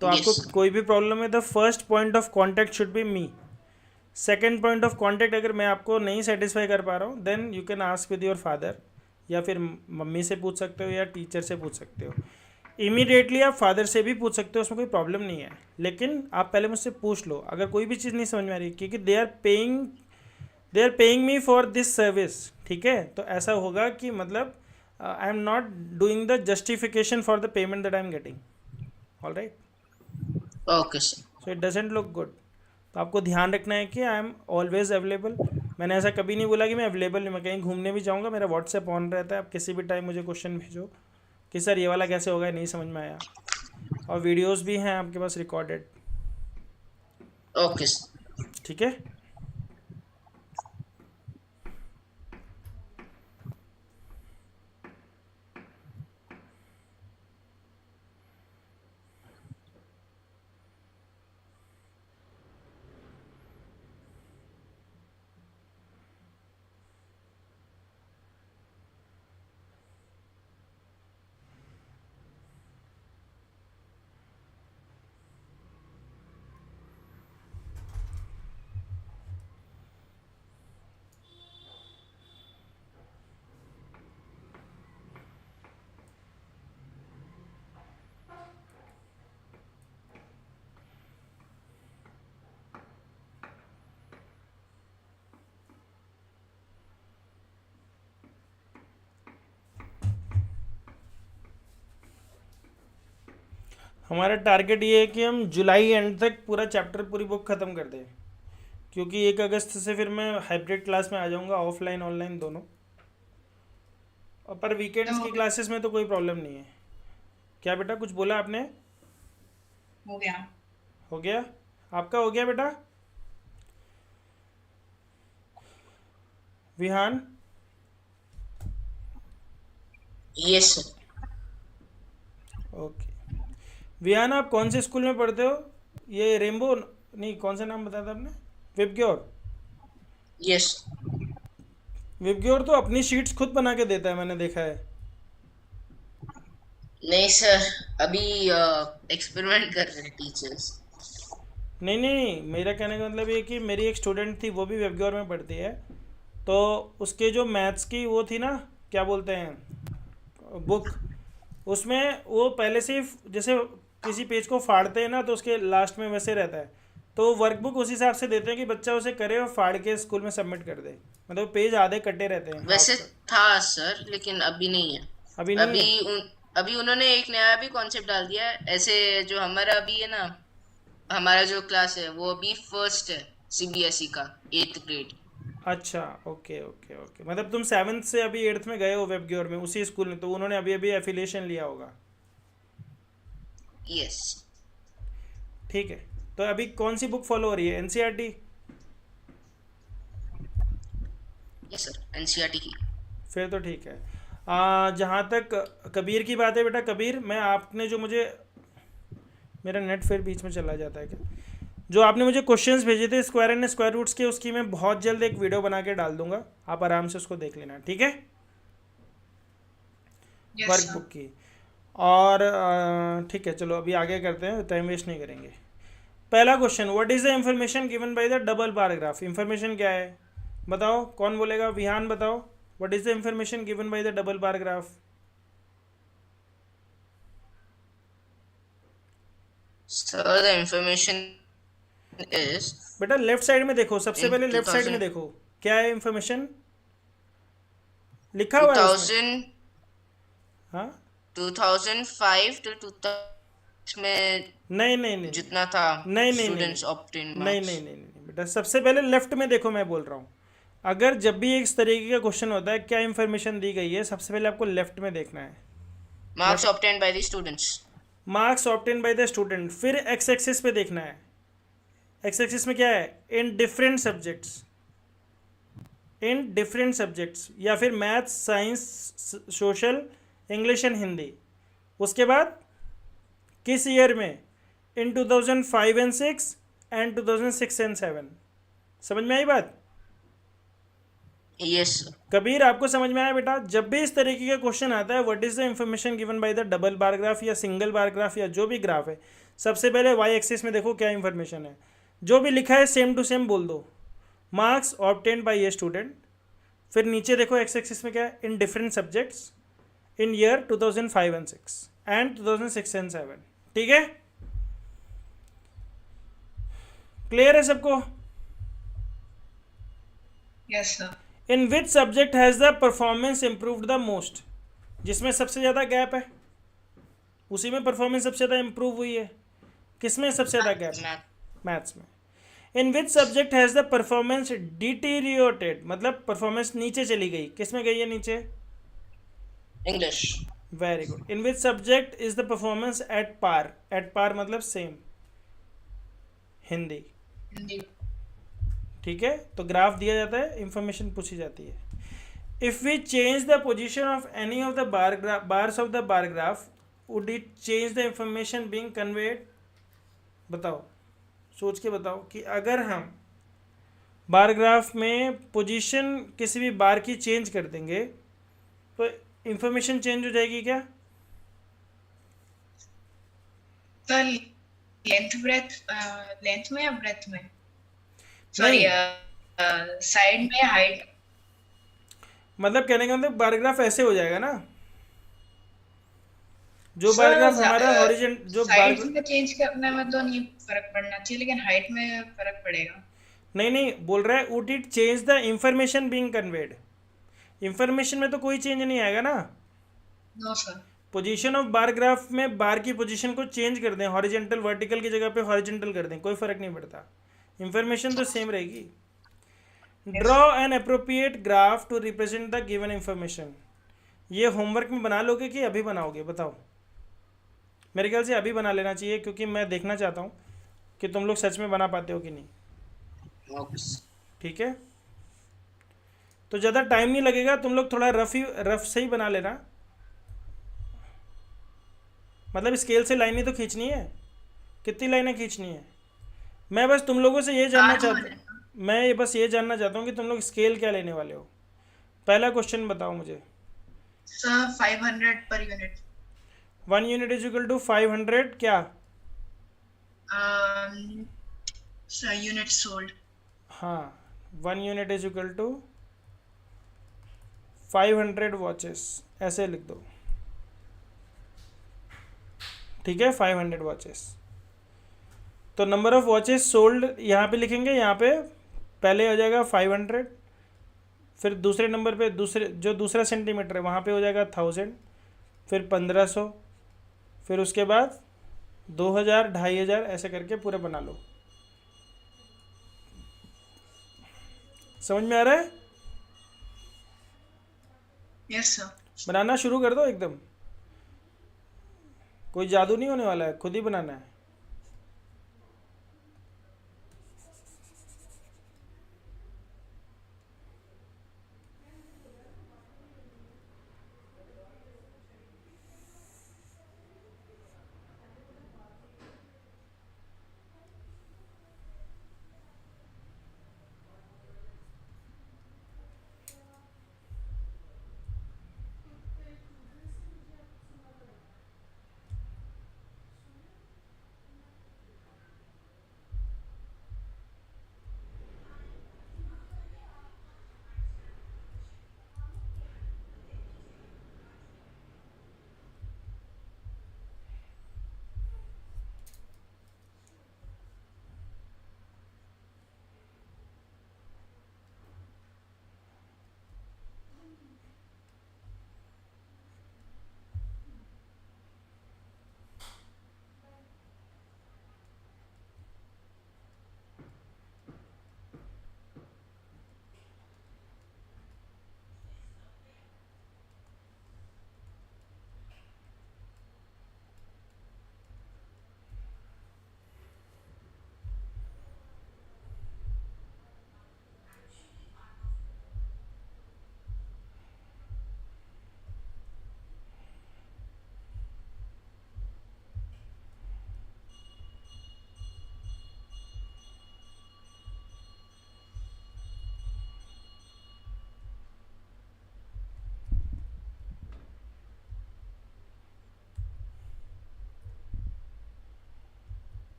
तो यस आपको सर। कोई भी प्रॉब्लम है, the first point of contact should be me. Second point of contact अगर मैं आपको नहीं सेटिस्फाई कर पा रहा हूँ, then you can ask with your father, या फिर मम्मी से पूछ सकते हो या टीचर से पूछ सकते हो। इमीडिएटली आप फादर से भी पूछ सकते हो, उसमें कोई प्रॉब्लम नहीं है, लेकिन आप पहले मुझसे पूछ लो अगर कोई भी चीज़ नहीं समझ में आ रही, क्योंकि they are paying me for this service. ठीक है, तो ऐसा होगा कि मतलब I am not doing the justification for the payment that I am getting. All right, okay sir. So it doesn't look good. तो आपको ध्यान रखना है कि आई एम ऑलवेज अवेलेबल। मैंने ऐसा कभी नहीं बोला कि मैं अवेलेबल नहीं, मैं कहीं घूमने भी जाऊँगा मेरा व्हाट्सएप ऑन रहता है, आप किसी भी टाइम मुझे क्वेश्चन भेजो कि सर ये वाला कैसे होगा, नहीं समझ में आया। और वीडियोस भी हैं आपके पास रिकॉर्डेड। Okay sir. ठीक है, हमारा टारगेट ये है कि हम जुलाई एंड तक पूरा चैप्टर पूरी बुक ख़त्म कर दें, क्योंकि 1 अगस्त से फिर मैं हाइब्रिड क्लास में आ जाऊँगा, ऑफलाइन ऑनलाइन दोनों। और पर वीकेंड्स की तो क्लासेस में तो कोई प्रॉब्लम नहीं है। क्या बेटा, कुछ बोला आपने? हो गया। हो गया, आपका हो गया बेटा Vihaan? Yes sir. Okay Vihaan, आप कौन से स्कूल में पढ़ते हो? ये रेनबो नहीं, कौन सा नाम बताया था आपने, विबग्योर? यस। विबग्योर तो अपनी शीट्स खुद बना के देता है, मैंने देखा है। नहीं सर, अभी एक्सपेरिमेंट कर रहे हैं टीचर्स। नहीं नहीं, मेरा कहने का मतलब ये कि मेरी एक स्टूडेंट थी, वो भी वेबग्योर में पढ़ती है, तो उसके जो मैथ्स की वो थी ना, क्या बोलते हैं, बुक, उसमें वो पहले से ही जैसे किसी पेज को फाड़ते हैं ना तो उसके लास्ट में वैसे रहता है, तो वर्कबुक उस हिसाब से देते हैं कि बच्चा उसे करे और फाड़ के स्कूल में सबमिट कर दे। मतलब पेज आधे कटे रहते हैं, हाफ वैसे कट। था सर, लेकिन अभी नहीं है। अभी नहीं है? अभी अभी उन्होंने एक नया भी कॉन्सेप्ट डाल दिया है। ऐसे जो हमारा अभी है ना, हमारा जो क्लास है वो अभी फर्स्ट है सीबीएसई का, 8th ग्रेड। अच्छा, ओके ओके ओके, मतलब तुम 7th से अभी 8th में गए हो वेब ग्योर में, उसी स्कूल में, तो उन्होंने अभी अभी एफिलिएशन लिया होगा। यस। ठीक है। तो अभी कौन सी बुक फॉलो हो रही है, एनसीईआरटी? यस सर, एनसीईआरटी की। फिर तो ठीक है। जहाँ तक कबीर की बात है बेटा, कबीर, मैं आपने जो मुझे, मेरा नेट फिर बीच में चला जाता है क्या, जो आपने मुझे क्वेश्चंस भेजे थे स्क्वायर एंड स्क्वायर रूट्स के, उसकी मैं बहुत जल्द एक वीडियो बना के डाल दूंगा, आप आराम से उसको देख लेना, ठीक है, यस सर। वर्कबुक की। और ठीक है, चलो अभी आगे करते हैं, टाइम वेस्ट नहीं करेंगे। पहला question, what is the information given by the double bar graph? Information क्या है बताओ, कौन बोलेगा? विहान बताओ, what is the information given by the double bar graph? Sir the information is बेटा लेफ्ट साइड में देखो, सबसे इन पहले लेफ्ट साइड में 2000 देखो, क्या है इंफॉर्मेशन, लिखा हुआ है उसमें। 2000 हाँ, 2005 to 2000 में नहीं नहीं नहीं जितना था नहीं नहीं नहीं स्टूडेंट्स नहीं ऑब्टेन नहीं मार्क्स। नहीं नहीं नहीं बेटा, सबसे पहले लेफ्ट में देखो, मैं बोल रहा हूँ, अगर जब भी इस तरीके का क्वेश्चन होता है, क्या इंफॉर्मेशन दी गई है, सबसे पहले आपको लेफ्ट में देखना है। Marks left, obtain bye the students. Marks obtain by the student, फिर एक्स एक्सिस पे देखना है। एक्स एक्सिस में क्या है, in different subjects, in different subjects, या फिर maths, science, social, English and Hindi. उसके बाद किस ईयर में, इन 2005 एंड 6 एंड 2006 एंड 7। समझ में आई बात? Yes sir. कबीर, आपको समझ में आया बेटा? जब भी इस तरीके का क्वेश्चन आता है, what is the information given by the double bar graph या सिंगल बार ग्राफ या जो भी ग्राफ है, सबसे पहले वाई एक्सिस में देखो क्या इंफॉर्मेशन है, जो भी लिखा है सेम टू सेम बोल दो, marks obtain bye a student. फिर नीचे देखो एक्स एक्सिस में क्या है, in different subjects in year 2005 and 6 and 2006 and 7। ठीक है, क्लियर है सबको? Yes sir. In which subject has the performance improved the most? जिसमें सबसे ज़्यादा गैप है, उसी में परफॉर्मेंस सबसे ज़्यादा इम्प्रूव हुई है। किसमें सबसे ज़्यादा गैप? मैथ। मैथ्स में। In which subject has the performance deteriorated, मतलब परफॉर्मेंस नीचे चली गई, किसमें गई है नीचे? English. Very good. In which subject is the performance at par? At par मतलब सेम, हिंदी। हिंदी। ठीक है, तो ग्राफ दिया जाता है, इंफॉर्मेशन पूछी जाती है। If we change the position of any of the bars of the bar graph, would it change the information being conveyed? बताओ, सोच के बताओ कि अगर हम बार ग्राफ में पोजीशन किसी भी बार की चेंज कर देंगे तो इंफॉर्मेशन चेंज हो जाएगी क्या? सर लेंथ ब्रेथ, लेंथ में या ब्रेथ में? सॉरी, नहीं, साइड में, हाइट। मतलब कहने का मतलब बार ग्राफ ऐसे हो जाएगा ना, जो बार सर ग्राफ हमारा हॉरिजॉन्टल, जो बार, साइड में चेंज करने में तो नहीं फर्क पड़ना चाहिए, लेकिन हाइट में फर्क पड़ेगा। नहीं नहीं बोल रहा है, would it change the information being conveyed? Information में तो कोई चेंज नहीं आएगा ना। No sir. Position of bar graph में बार की पोजीशन को चेंज कर दें, हॉरिजॉन्टल वर्टिकल की जगह पे हॉरिजॉन्टल कर दें, कोई फर्क नहीं पड़ता, इंफॉर्मेशन तो सेम रहेगी। Draw an appropriate graph to represent the given information. ये होमवर्क में बना लोगे कि अभी बनाओगे बताओ? मेरे ख्याल से अभी बना लेना चाहिए, क्योंकि मैं देखना चाहता हूँ कि तुम लोग सच में बना पाते हो कि नहीं। ठीक है, तो ज़्यादा टाइम नहीं लगेगा, तुम लोग थोड़ा रफ से ही बना लेना, मतलब स्केल से लाइनें तो खींचनी है, कितनी लाइनें खींचनी है? मैं बस तुम लोगों से ये जानना चाहता मैं ये बस ये जानना चाहता हूँ कि तुम लोग स्केल क्या लेने वाले हो। पहला क्वेश्चन बताओ मुझे। सर 500 पर unit. 1 unit is equal to 500 क्या? Sir unit sold. हाँ, 1 unit is equal to 500 watches, ऐसे लिख दो। ठीक है, 500 वॉचेस, तो नंबर ऑफ वॉचेस सोल्ड यहाँ पे लिखेंगे, यहाँ पे पहले हो जाएगा 500, फिर दूसरे नंबर पे जो दूसरा सेंटीमीटर है वहाँ पे हो जाएगा 1000, फिर 1500, फिर उसके बाद 2000, 2500, ऐसे करके पूरा बना लो। समझ में आ रहा है? Yes sir. बनाना शुरू कर दो एकदम, कोई जादू नहीं होने वाला है, खुद ही बनाना है।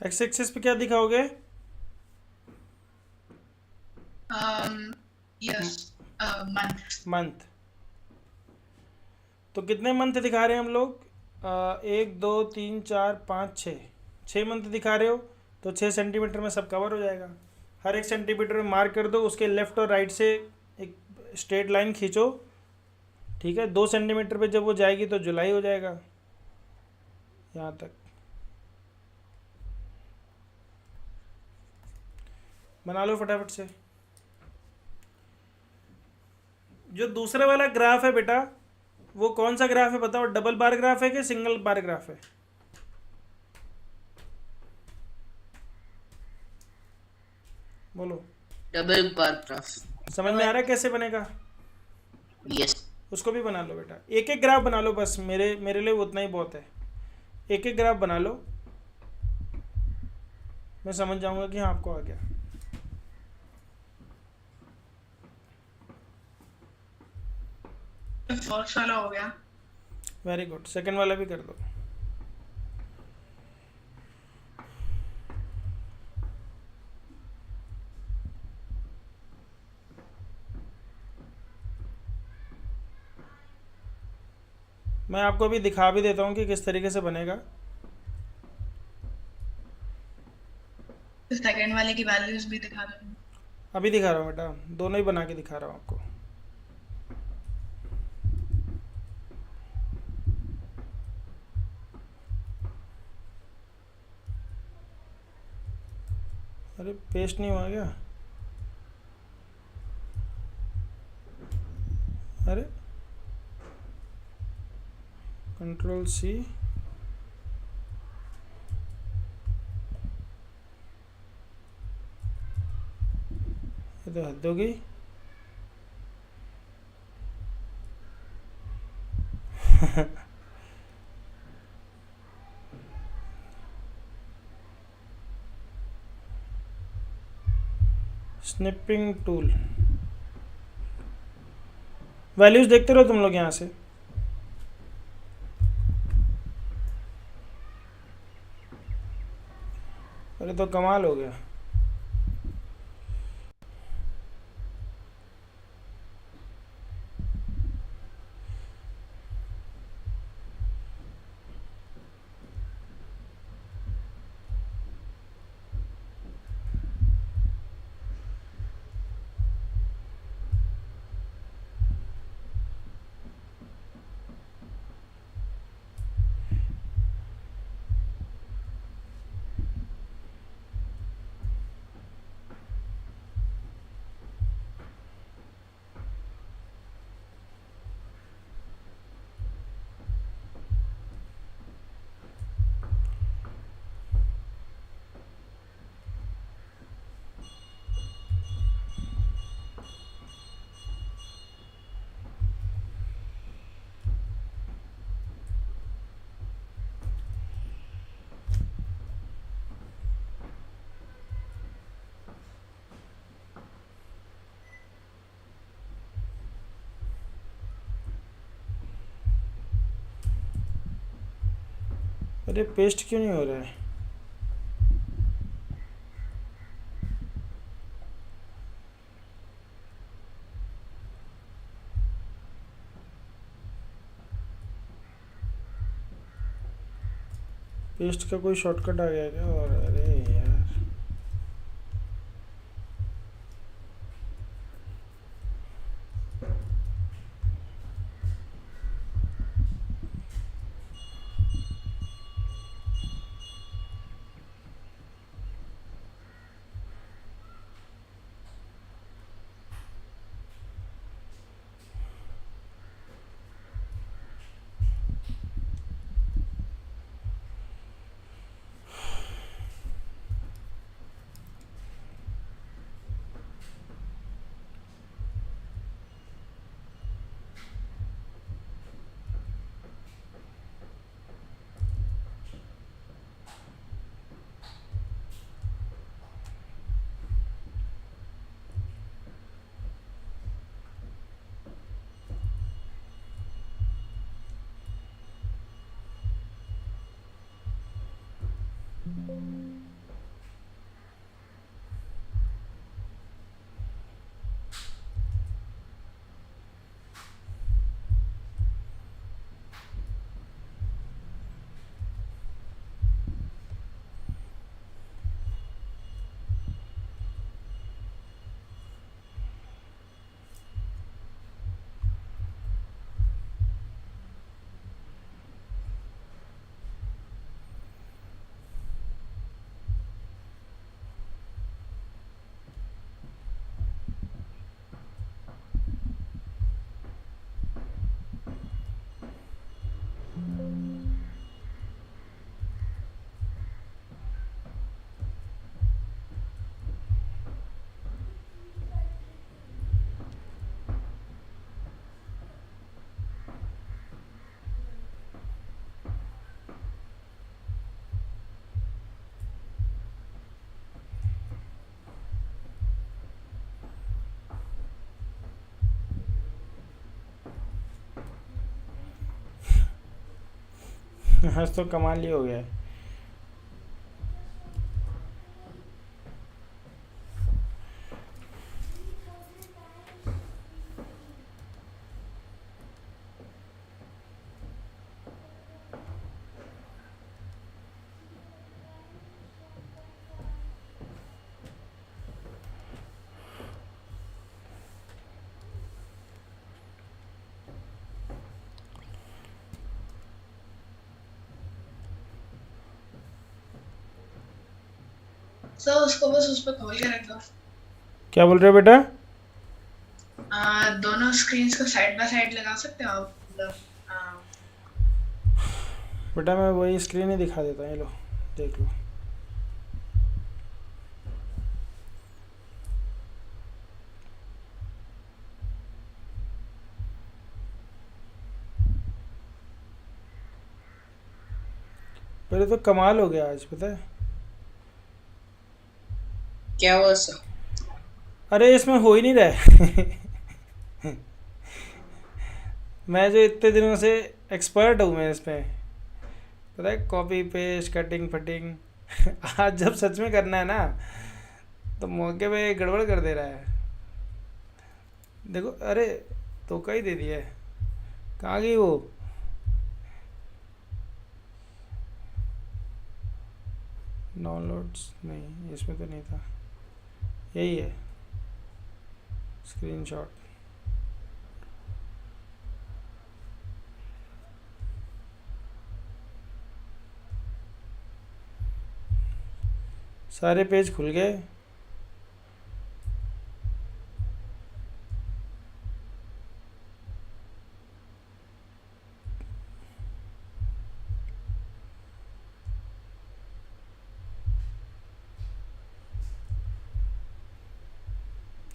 एक्स एक्सिस पे क्या दिखाओगे? Yes month. मंथ। तो कितने मंथ दिखा रहे हैं हम लोग? 1 2 3 4 5 6, 6 मंथ दिखा रहे हो, तो 6 सेंटीमीटर में सब कवर हो जाएगा। हर एक सेंटीमीटर में मार्क कर दो, उसके लेफ्ट और राइट से एक स्ट्रेट लाइन खींचो, ठीक है। 2 सेंटीमीटर पे जब वो जाएगी तो जुलाई हो जाएगा यहाँ तक। बना लो फटाफट से। जो दूसरा वाला ग्राफ है बेटा, वो कौन सा ग्राफ है बताओ? डबल बार ग्राफ है कि सिंगल बार ग्राफ है? बोलो। Double bar graph. समझ में आ रहा है कैसे बनेगा? यस। उसको भी बना लो बेटा, एक एक ग्राफ बना लो बस, मेरे लिए उतना ही बहुत है। एक एक ग्राफ बना लो, मैं समझ जाऊंगा कि हाँ आपको आ गया। फर्स्ट वाला हो गया। वेरी गुड, सेकंड वाला भी कर दो। मैं आपको अभी दिखा भी देता हूँ कि किस तरीके से बनेगा। सेकंड वाले की वैल्यूज भी दिखा दो। अभी दिखा रहा हूँ बेटा, दोनों ही बना के दिखा रहा हूँ आपको। अरे पेस्ट नहीं हुआ क्या? अरे कंट्रोल सी, ये तो हद हो गई। स्निपिंग टूल, वैल्यूज देखते रहो तुम लोग यहाँ से। अरे तो कमाल हो गया। अरे पेस्ट क्यों नहीं हो रहा है? पेस्ट का कोई शॉर्टकट आ गया क्या? और अरे यार, आज तो कमाल ही हो गया है। सर उसको बस उस पर खोल के रख दो। क्या बोल रहे हो बेटा? दोनों स्क्रीन्स को साइड बाय साइड लगा सकते हो आप, मतलब बेटा मैं वही स्क्रीन ही दिखा देता हूँ, ये लो देख लो। पहले तो कमाल हो गया आज, पता है? क्या हुआ सर? अरे इसमें हो ही नहीं रहा है। मैं जो इतने दिनों से एक्सपर्ट हूँ मैं इसमें, पता है, कॉपी पेस्ट कटिंग फटिंग। आज जब सच में करना है ना, तो मौके पे गड़बड़ कर दे रहा है। देखो, अरे धोखा ही दे दिया है। कहाँ गई वो? डाउनलोड्स नहीं, इसमें तो नहीं था। यही है स्क्रीनशॉट। सारे पेज खुल गए।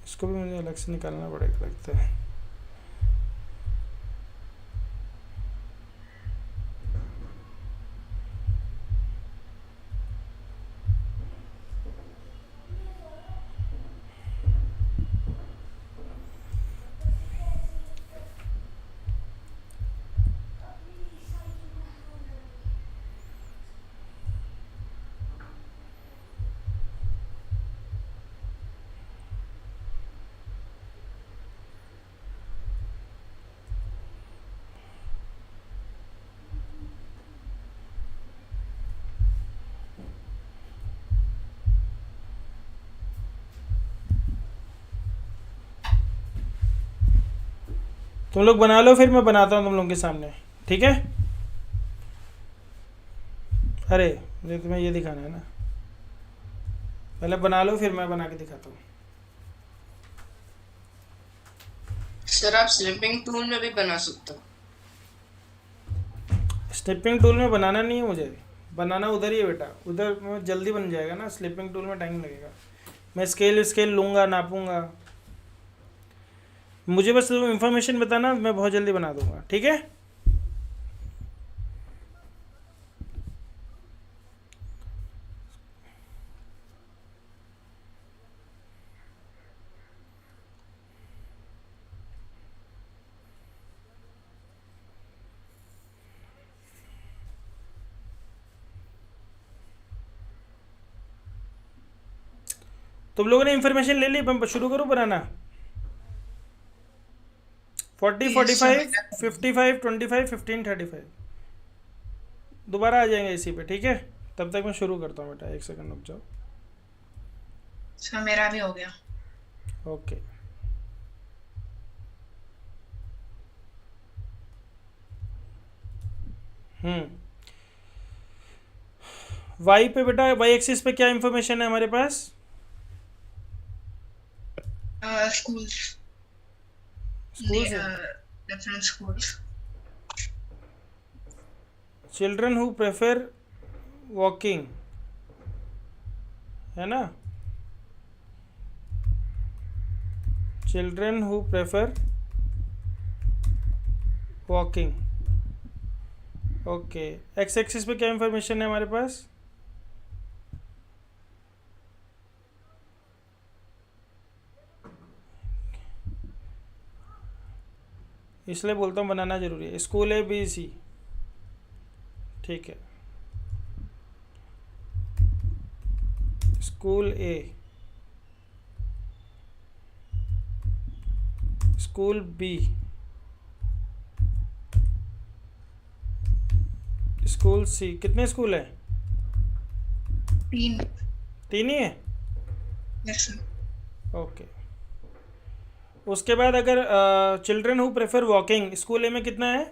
इसको भी मुझे अलग से निकालना पड़ेगा लगता है। तुम लोग बना लो, फिर मैं बनाता हूँ तुम लोगों के सामने, ठीक है? अरे मुझे तुम्हें ये दिखाना है ना, पहले बना लो फिर मैं बना के दिखाता हूँ। सर आप स्लिपिंग टूल में भी बना सकते हो। स्लिपिंग टूल में बनाना नहीं है मुझे, बनाना उधर ही है बेटा, उधर में जल्दी बन जाएगा ना, स्लिपिंग टूल में टाइम लगेगा। मैं स्केल स्केल लूँगा, नापूंगा, मुझे बस तुम इन्फॉर्मेशन बताना, मैं बहुत जल्दी बना दूंगा, ठीक है? तुम लोगों ने इन्फॉर्मेशन ले ली, मैं शुरू करूँ बनाना? 40, Yes, sir. 45, 55, 25, 15, 35 दोबारा आ जाएंगे इसी पे, ठीक है? तब तक मैं शुरू करता हूँ बेटा, एक सेकंड रुक जाओ। सर मेरा भी हो गया। ओके, वाई पे बेटा, वाई एक्सिस पे क्या इंफॉर्मेशन है हमारे पास? Schools, स्कूल्स है, different schools. Children who prefer walking, है ना? Children who prefer walking, okay. X axis पे क्या इंफॉर्मेशन है हमारे पास? इसलिए बोलता हूँ बनाना जरूरी है। स्कूल ए बी सी, ठीक है, स्कूल ए, स्कूल बी, स्कूल सी। कितने स्कूल है? 3. 3 ही है, Yes, sir. ओके। उसके बाद अगर children who prefer walking, school A में कितना है?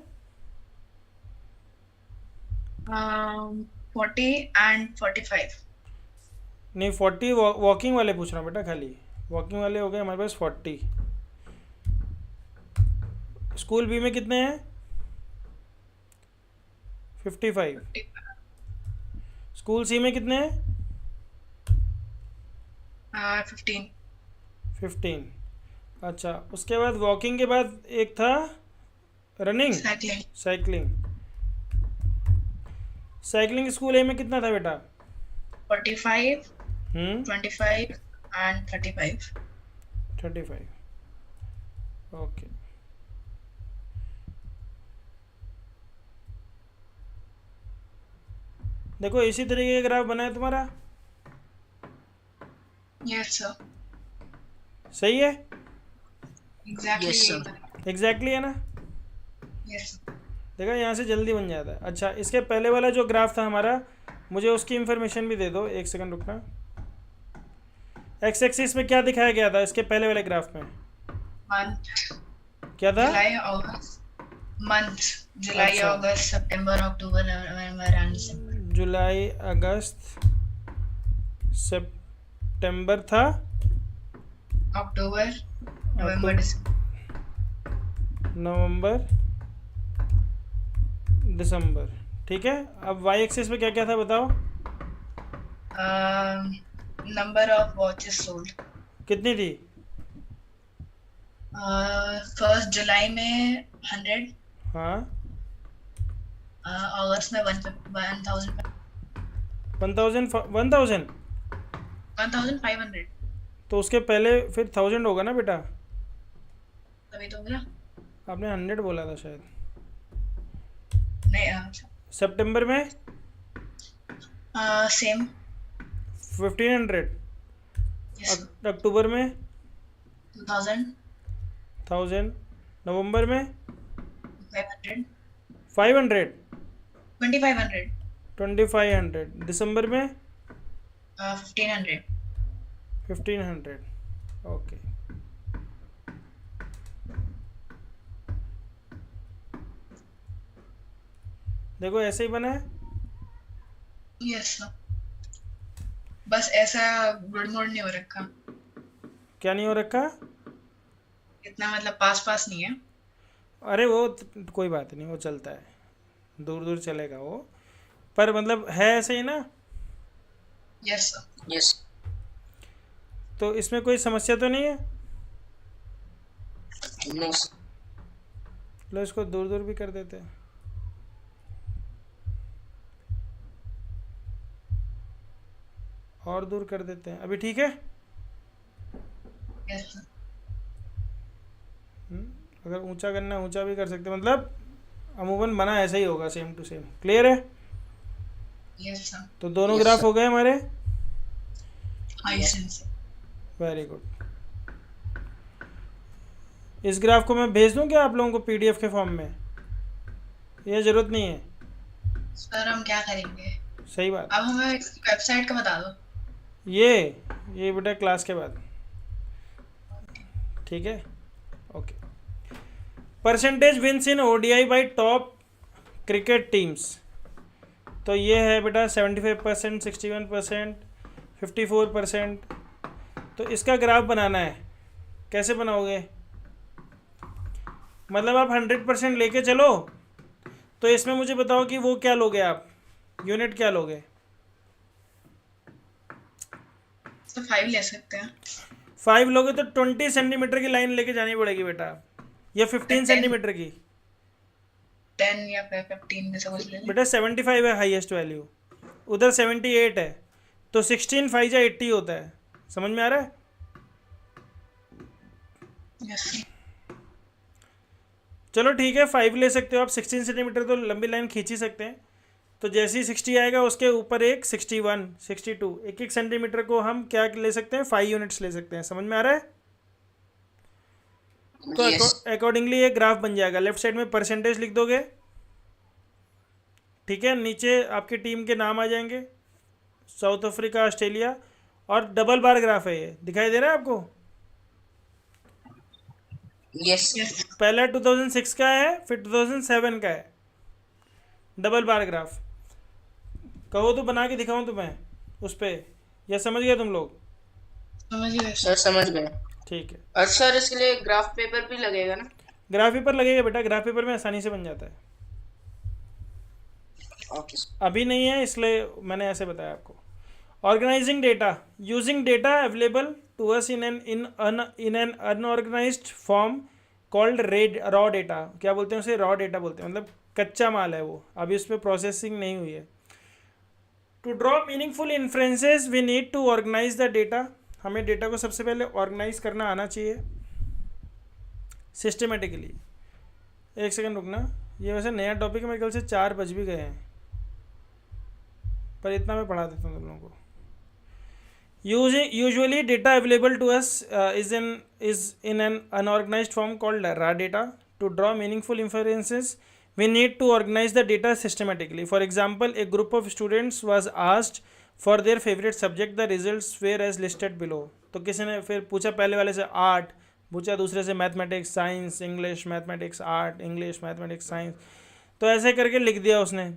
40 and 45. नहीं 40 वॉकिंग वाले पूछ रहा हूँ बेटा, खाली वॉकिंग वाले हो गए हमारे पास 40। स्कूल बी में कितने हैं? 55। स्कूल सी में कितने हैं? 15. 15। अच्छा, उसके बाद वॉकिंग के बाद एक था running, Cycling. Cycling. Cycling school A में कितना था बेटा? 45, हम्म 25 and 35. 35, ओके। देखो इसी तरीके का ग्राफ बना है तुम्हारा, Yes, sir. सही है? Exactly. Yes, sir. एग्जैक्टली है ना? Yes, sir. देखा, यहाँ से जल्दी बन जाता है। अच्छा, इसके पहले वाला जो ग्राफ था हमारा, मुझे उसकी इंफॉर्मेशन भी दे दो, एक सेकंड रुकना। एक्स एक्सिस में क्या दिखाया गया था इसके पहले वाले ग्राफ में? Month. क्या था? July, August. Months. July, अच्छा। August, September, October, November, and December. जुलाई, अगस्त, सितंबर था, October, November, अक्टूबर, December. नवंबर, दिसंबर, ठीक है। अब वाई एक्सिस पे क्या क्या था बताओ? Number of watches sold. कितनी थी? First July में 100. हाँ, अगस्त में 1000. 1000 1500. तो उसके पहले फिर 1000 होगा ना बेटा? तभी तो बोला। आपने 100 बोला था शायद। नहीं, सितंबर में सेम। 1500। अक्टूबर में 2000. 1000। नवंबर में 500. 500। 2500. 2500। दिसंबर में 1500. 1500, ओके। देखो ऐसे ही बना है। यस सर, बस ऐसा गुड मोड नहीं हो रखा, क्या नहीं हो रखा? इतना मतलब पास पास नहीं है। अरे वो कोई बात नहीं, वो चलता है, दूर दूर चलेगा वो। पर मतलब है ऐसे ही ना? Yes sir. यस। तो इसमें कोई समस्या तो नहीं है? नो। लो इसको दूर दूर भी कर देते हैं। और दूर कर देते हैं, अभी ठीक है? Yes sir. अगर ऊंचा करना है ऊंचा भी कर सकते हैं, मतलब अमूमन बना ऐसा ही होगा, सेम टू सेम। क्लियर है? Yes sir. तो दोनों यस ग्राफ सर। हो गए हमारे। हाँ सर। Very good. इस ग्राफ को मैं भेज दूं क्या आप लोगों को पीडीएफ के फॉर्म में? ये ज़रूरत नहीं है? सर हम क्या करेंगे, सही बात। अब हमें वेबसाइट का बता दो। ये बेटा क्लास के बाद, ठीक है? Okay. Percentage wins in ODI by top cricket teams. तो ये है बेटा 75%, 61%, 54%। तो इसका ग्राफ बनाना है। कैसे बनाओगे? मतलब आप 100% लेके चलो, तो इसमें मुझे बताओ कि वो क्या लोगे आप, यूनिट क्या लोगे? तो 5 ले सकते हैं। 5 लोगे तो 20 सेंटीमीटर की लाइन लेके जानी पड़ेगी बेटा, या 15 10, सेंटीमीटर की। 10 या 15 में से कुछ ले लें। बेटा 75 है हाईएस्ट वैल्यू, उधर 78 है, तो 16 5 या 80 होता है। समझ में आ रहा है? यस। चलो ठीक है, 5 ले सकते हो आप। 16 सेंटीमीटर तो लंबी लाइन खींच ही सकते हैं। तो जैसे ही 60 आएगा उसके ऊपर एक 61, 62, एक एक सेंटीमीटर को हम क्या ले सकते हैं, 5 यूनिट्स ले सकते हैं। समझ में आ रहा है? तो यस। अकॉर्डिंगली ये ग्राफ बन जाएगा। लेफ्ट साइड में परसेंटेज लिख दोगे, ठीक है? नीचे आपकी टीम के नाम आ जाएंगे, साउथ अफ्रीका, ऑस्ट्रेलिया, और डबल बार ग्राफ है। ये दिखाई दे रहा है आपको? यस। यस। पहला 2006 का है, फिर 2007 का है, डबल बार ग्राफ। कहो तो बना के दिखाऊं तुम्हें उस पर, या समझ गए तुम लोग? समझ गए सर समझ गए। ठीक है। और सर इसके लिए ग्राफ पेपर भी लगेगा ना? ग्राफ पेपर लगेगा बेटा, ग्राफ पेपर में आसानी से बन जाता है। Okay sir. अभी नहीं है इसलिए मैंने ऐसे बताया आपको। Organising data using data available to us in an unorganised form called raw data. क्या बोलते हैं उसे? रॉ डेटा बोलते हैं, मतलब कच्चा माल है वो, अभी उस पर प्रोसेसिंग नहीं हुई है। To draw meaningful inferences we need to organise the data. हमें डेटा को सबसे पहले ऑर्गेनाइज करना आना चाहिए सिस्टमेटिकली। एक सेकंड रुकना, ये वैसे नया टॉपिक है, मेरे ख्याल से 4 बज भी गए हैं, पर इतना मैं पढ़ा देता हूँ तुम लोगों को। Usually data available to us is in an unorganized form called raw data. To draw meaningful inferences, we need to organize the data systematically. For example, a group of students was asked for their favorite subject. The results were as listed below. तो किसी ने फिर पूछा पहले वाले से art, पूछा दूसरे से mathematics, science, English, mathematics, art, English, mathematics, science. तो ऐसे करके लिख दिया उसने।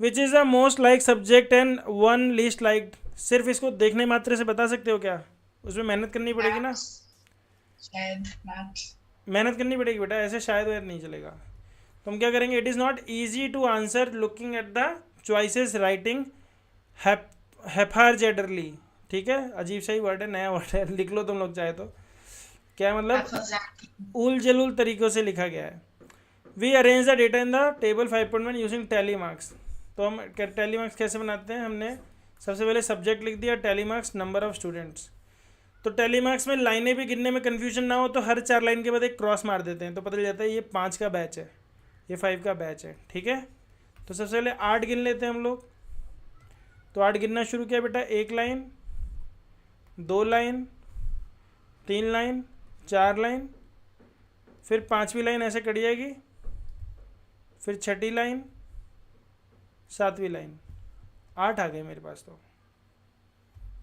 Which is the most like subject and one least like. सिर्फ इसको देखने मात्र से बता सकते हो क्या? उसमें मेहनत करनी पड़ेगी ना, शायद मैथ्स। मेहनत करनी पड़ेगी बेटा, ऐसे शायद वैद नहीं चलेगा। तो हम क्या करेंगे? It is not easy to answer looking at the choices writing haphazardly. ठीक है, अजीब सा ही वर्ड है, नया वर्ड है, लिख लो तुम लोग चाहे तो। क्या मतलब? उल जलूल तरीक़ों से लिखा गया है। We arrange the data in the table 5.1 using tally marks. तो हम टैली मार्क्स कैसे बनाते हैं? हमने सबसे पहले सब्जेक्ट लिख दिया, tally marks number of students. तो टैली मार्क्स में लाइनें भी गिनने में कन्फ्यूजन ना हो तो हर 4 लाइन के बाद एक क्रॉस मार देते हैं, तो पता चल जाता है ये 5 का बैच है, ये 5 का बैच है। ठीक है, तो सबसे पहले 8 गिन लेते हैं हम लोग। तो 8 गिनना शुरू किया बेटा, 1 लाइन, 2 लाइन, 3 लाइन, 4 लाइन, फिर 5वीं लाइन ऐसे कट जाएगी, फिर 6ठी लाइन, 7वीं लाइन। 8 आ गए मेरे पास। तो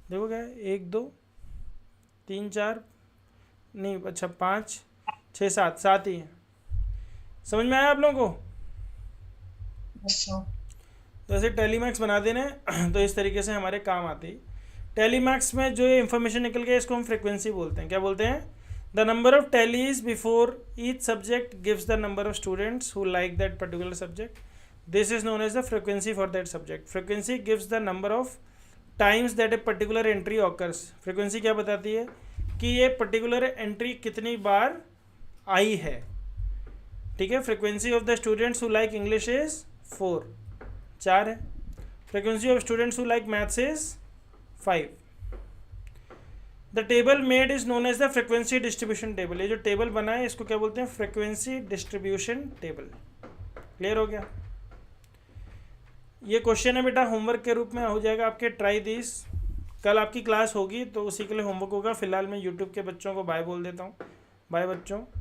देखो क्या है, 1 2 3 4 नहीं, अच्छा 5 6 7 7 ही हैं। समझ में आया आप लोगों को? तो ऐसे टेलीमैक्स बना देना है, तो इस तरीके से हमारे काम आती है। टेलीमैक्स में जो ये इन्फॉर्मेशन निकल गया इसको हम फ्रिक्वेंसी बोलते हैं। क्या बोलते हैं? The number of tallies before each subject gives the number of students who like that particular subject, this is known as the frequency for that subject. Frequency gives the number of times that a particular entry occurs. Frequency क्या बताती है कि ये particular entry कितनी बार आई है। ठीक है, frequency of the students who like English is 4 है। Frequency of students who like maths is 5। The table made is known as the frequency distribution table. ये जो टेबल बना है इसको क्या बोलते हैं? Frequency distribution table. क्लियर हो गया? ये क्वेश्चन है बेटा, होमवर्क के रूप में हो जाएगा आपके, ट्राई दिस। कल आपकी क्लास होगी तो उसी के लिए होमवर्क होगा। फिलहाल मैं यूट्यूब के बच्चों को बाय बोल देता हूँ। बाय बच्चों।